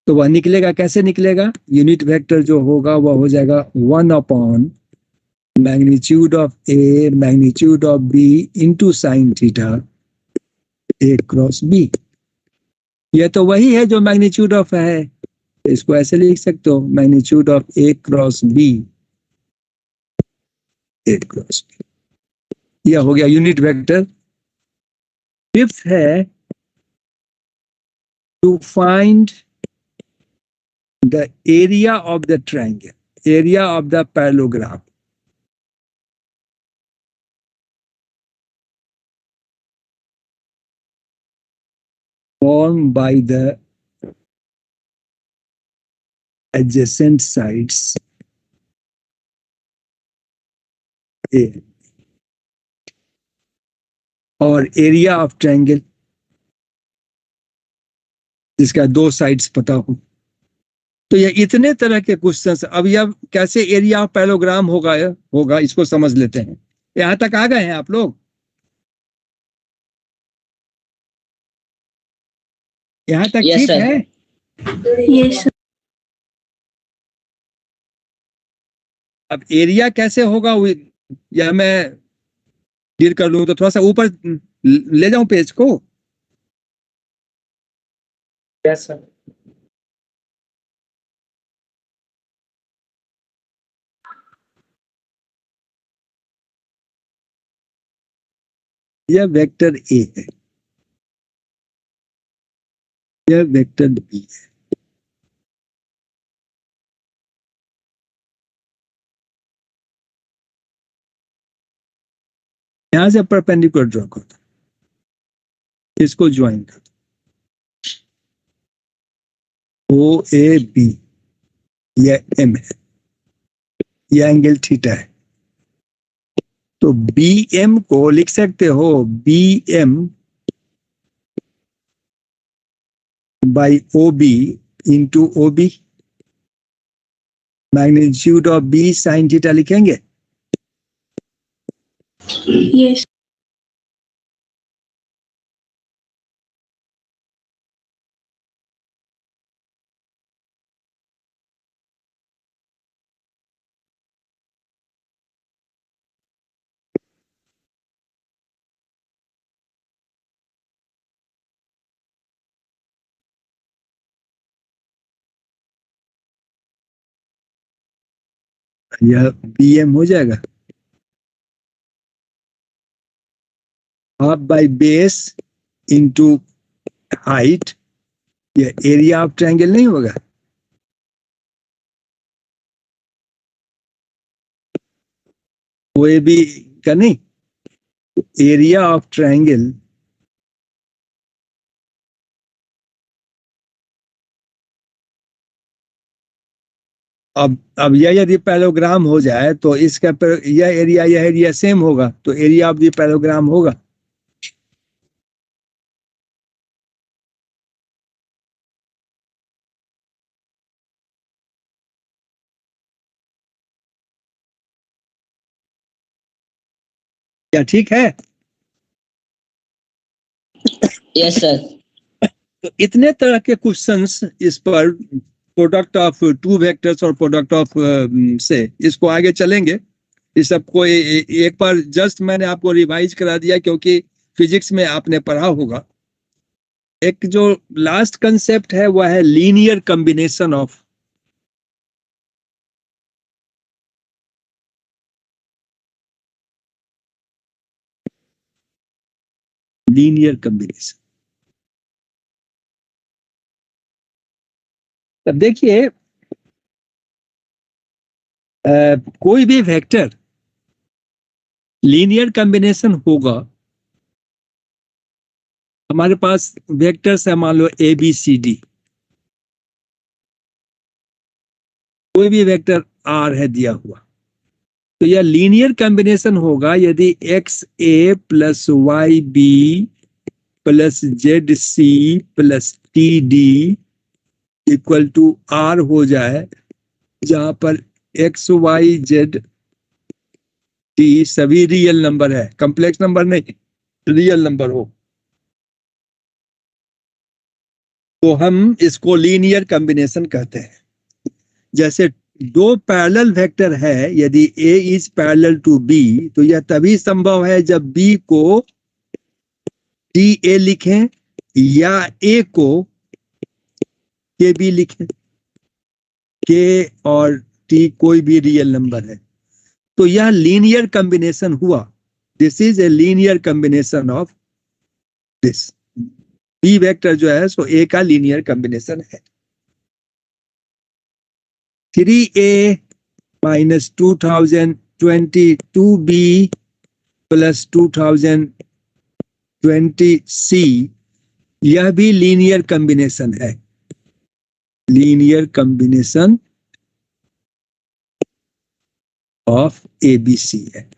तो वह निकलेगा। कैसे निकलेगा? यूनिट वेक्टर जो होगा वह हो जाएगा 1 upon magnitude of A magnitude of B into sine theta A cross B. यह तो वही है जो मैग्नीट्यूड ऑफ है इसको ऐसे लिख सकते हो, magnitude of A cross B, A cross B, यह हो गया यूनिट वेक्टर। फिफ्थ है to find the area of the triangle, area of the parallelogram. Formed by the adjacent sides A और एरिया ऑफ ट्रायंगल जिसका 2 साइड्स पता हो। तो ये इतने तरह के क्वेश्चंस। अब यह कैसे एरिया ऑफ पैरेललोग्राम होगा इसको समझ लेते हैं। यहां तक आ गए हैं आप लोग? यहां तक Yes, ठीक sir. है? यस अब एरिया कैसे होगा या मैं क्लियर कर लूं तो थोड़ा सा ऊपर ले जाऊं पेज को। Yes sir. यह वेक्टर ए है, यह वेक्टर बी है। यहां से परपेंडिकुलर ड्रॉ कर दो, इसको ज्वाइन कर दो, ओ ए बी, यह एम है, यह एंगल थीटा है। तो बी एम को लिख सकते हो B M by O B into O B, magnitude of B sine theta लिखेंगे। यस यह बी एम हो जाएगा, half by base into height, यह एरिया ऑफ ट्रायंगल नहीं होगा। वो ए बी का नहीं, एरिया ऑफ ट्रायंगल अब यह यदि पैरेललोग्राम हो जाए तो इसका यह एरिया सेम होगा, तो एरिया ऑफ द पैरेललोग्राम होगा। क्या ठीक है? Yes sir. तो इतने तरह के क्वेश्चंस इस पर, प्रोडक्ट ऑफ 2 वेक्टर्स और प्रोडक्ट ऑफ से इसको आगे चलेंगे। इस सबको एक बार जस्ट मैंने आपको रिवाइज करा दिया क्योंकि फिजिक्स में आपने पढ़ा होगा। एक जो लास्ट कंसेप्ट है वह है linear combination of, linear combination. तब देखिए कोई भी वेक्टर लीनियर कॉम्बिनेशन होगा। हमारे पास वेक्टर्स है, मान लो ए बी सी डी, कोई भी वेक्टर आर है दिया हुआ, तो यह लीनियर कॉम्बिनेशन होगा यदि X A plus Y B plus Z C plus T D equal to R हो जाए, जहां पर एक्स वाई जेड टी सभी रियल नंबर है, कॉम्प्लेक्स नंबर नहीं, रियल नंबर हो, तो हम इसको लीनियर कॉम्बिनेशन कहते हैं। जैसे 2 पैरेलल वेक्टर है, यदि A is parallel to B, तो यह तभी संभव है जब B को TA लिखें या A को KB लिखें। के और टी कोई भी रियल नंबर है, तो यह लीनियर कॉम्बिनेशन हुआ। This is a linear combination of this. B vector जो है सो ए का लीनियर कॉम्बिनेशन है। 3a minus 2022b plus 2020c, यह भी लीनियर कॉम्बिनेशन है। लीनियर कॉम्बिनेशन ऑफ ABC है।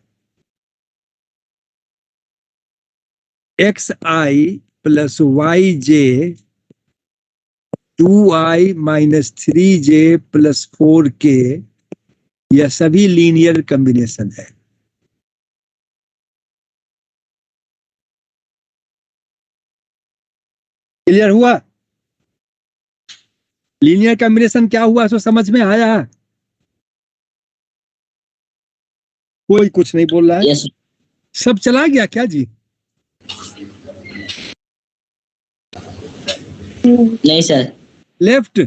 xi plus yj 2i minus 3j plus 4k, यह सभी लीनियर कॉम्बिनेशन है। क्लियर हुआ? लीनियर कॉम्बिनेशन क्या हुआ सो समझ में आया? कोई कुछ नहीं बोल रहा है। यस सब चला गया क्या जी? नहीं सर। Left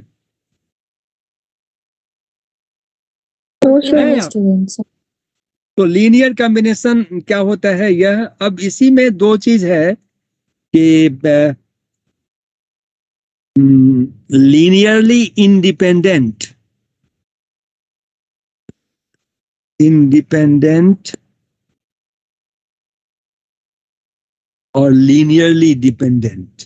social students. तो लीनियर कॉम्बिनेशन क्या होता है? यह अब इसी में दो चीज है कि लीनियरली इंडिपेंडेंट और लीनियरली डिपेंडेंट।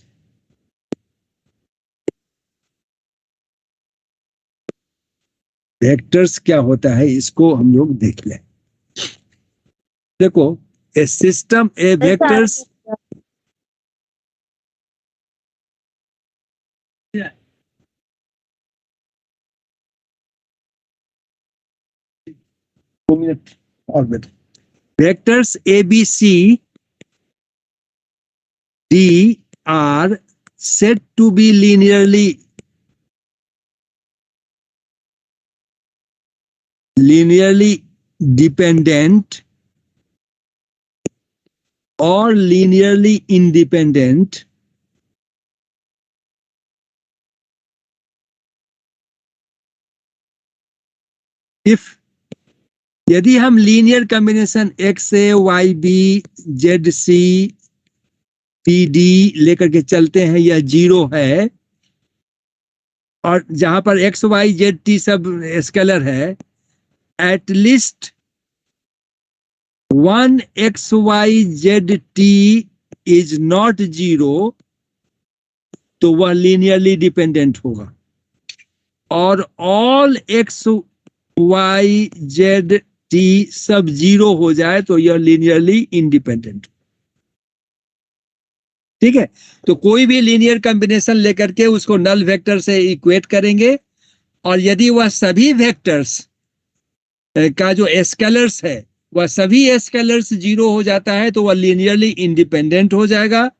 वेक्टर्स क्या होता है इसको हम लोग देख लें। देखो, ए सिस्टम ए वेक्टर्स और vectors ABC D are said to be linearly dependent or linearly independent if, यदि हम linear combination XA YB ZC PD लेकर के चलते हैं, यह 0 है, और जहां पर XYZT सब स्केलर है, एटलीस्ट 1 XYZT इज नॉट 0, तो वह लीनियरली डिपेंडेंट होगा। और ऑल XYZT सब 0 हो जाए तो यह लीनियरली इंडिपेंडेंट। ठीक है, तो कोई भी लीनियर कॉम्बिनेशन लेकर के उसको नल वेक्टर से इक्वेट करेंगे, और यदि वह सभी वेक्टर्स का जो स्केलर्स है वह सभी स्केलर्स 0 हो जाता है तो वह लीनियरली इंडिपेंडेंट हो जाएगा।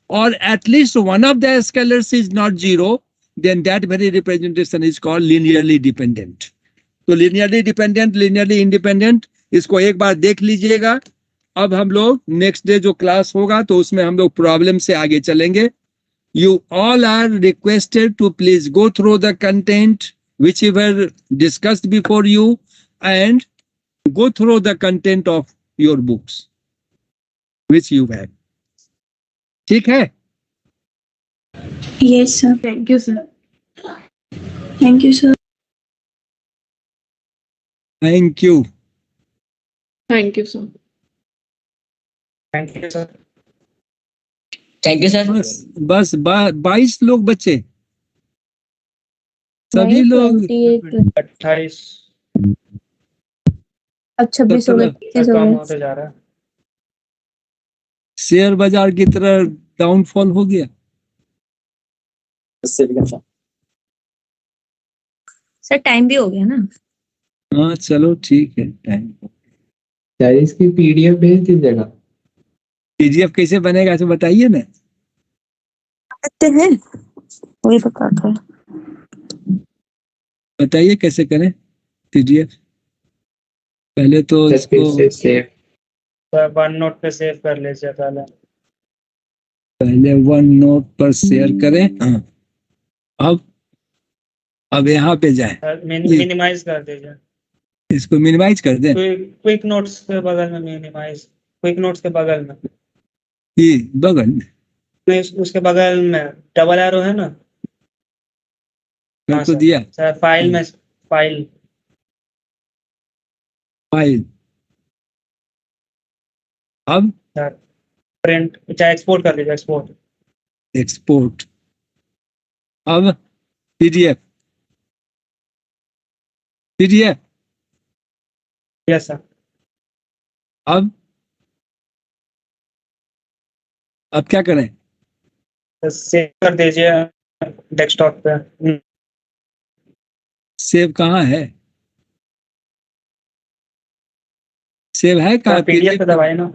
और at least one of the scalars is not 0, then that very representation is called linearly dependent. तो लीनियरली डिपेंडेंट, लीनियरली इंडिपेंडेंट, इसको एक बार देख लीजिएगा। अब हम लोग नेक्स्ट डे जो क्लास होगा तो उसमें हम लोग प्रॉब्लम से आगे चलेंगे। You all are requested to please go through the content which ever discussed before you and go through the content of your books which you have. ठीक है? Yes, sir. Thank you, sir. Thank you, sir. Thank you. Thank you, sir. Thank you sir. Thank you sir. बस 22 लोग बचे, सभी लोग 28 अब 26 हो गए, 25 हो कम गए। होते जा रहा है। शेयर बाजार की तरह डाउनफॉल हो गया। सर टाइम भी हो गया ना। हाँ चलो ठीक है, टाइम। सर इसकी PDF भेज दीजिएगा। PDF कैसे बनेगा ऐसे बताइए ना। करते हैं वही बताते हैं। बताइए कैसे करें PDF। पहले तो इसको सेव वन नोट पे सेव कर लीजिए पहले वन नोट पर शेयर करें। हाँ, अब अब यहाँ पे जाए, जी। मिनिमाइज कर दीजिए। इसको मिनिमाइज कर दें। क्विक नोट्स के बगल में मिनिमाइज, क्विक नोट्स के बगल में ये बगल में नहीं, उसके बगल में डबल एरो है ना। कर हाँ तो सर, दिया। सर फाइल में, फाइल फाइल, अब सर प्रिंट, चाहे एक्सपोर्ट कर लीजिए, एक्सपोर्ट। एक्सपोर्ट, अब पीडीएफ, पीडीएफ, यस सर। अब क्या करें? सेव कर दीजिए डेस्कटॉप पे। सेव कहाँ है? सेव है कहाँ? पीडीएफ पे दबाइए ना,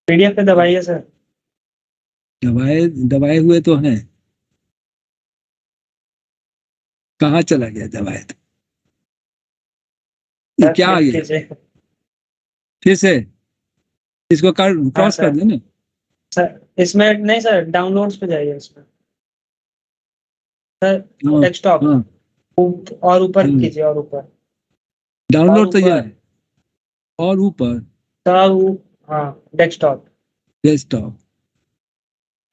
पीडीएफ पे दबाइए सर। दबाए दबाए हुए तो हैं, कहाँ चला गया दबाए तो? ये क्या आ गया? फिर से इसको क्रॉस कर देना सर। इसमें नहीं सर, डाउनलोड्स पे जाइए इसमें सर, हाँ, डेस्कटॉप हाँ, और ऊपर हाँ। कीजिए, और ऊपर, डाउनलोड तो ऊपर। जाए और ऊपर सर हाँ, डेस्कटॉप। डेस्कटॉप,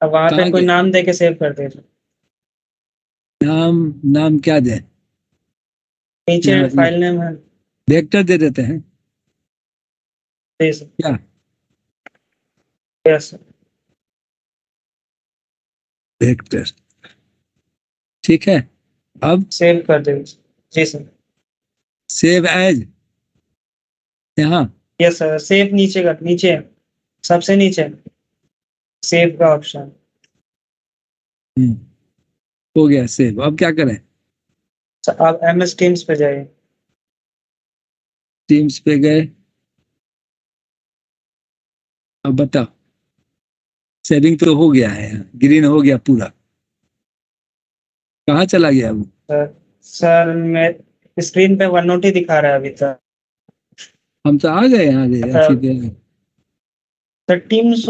अब वहाँ पे कहाँ कोई गए? नाम दे के सेव कर दीजिए। नाम, नाम क्या दें? नीचे यहाँ फाइल नेम है। वेक्टर दे देते हैं जी सर। क्या? Yes sir. वेक्टर, ठीक है। अब सेव कर दीजिए। जी सर। सेव एज, यहाँ यस सर, सेव नीचे का, नीचे सबसे नीचे सेव का ऑप्शन। हो गया सेव। अब क्या करें? सर आप MS टीम्स पे जाइए। टीम्स पे गए, अब बताओ। सेविंग तो हो गया है, ग्रीन हो गया पूरा, कहाँ चला गया वो? सर मैं स्क्रीन पे वन नोट ही दिखा रहा है अभी तक। हम तो आ गए यहाँ सर टीम्स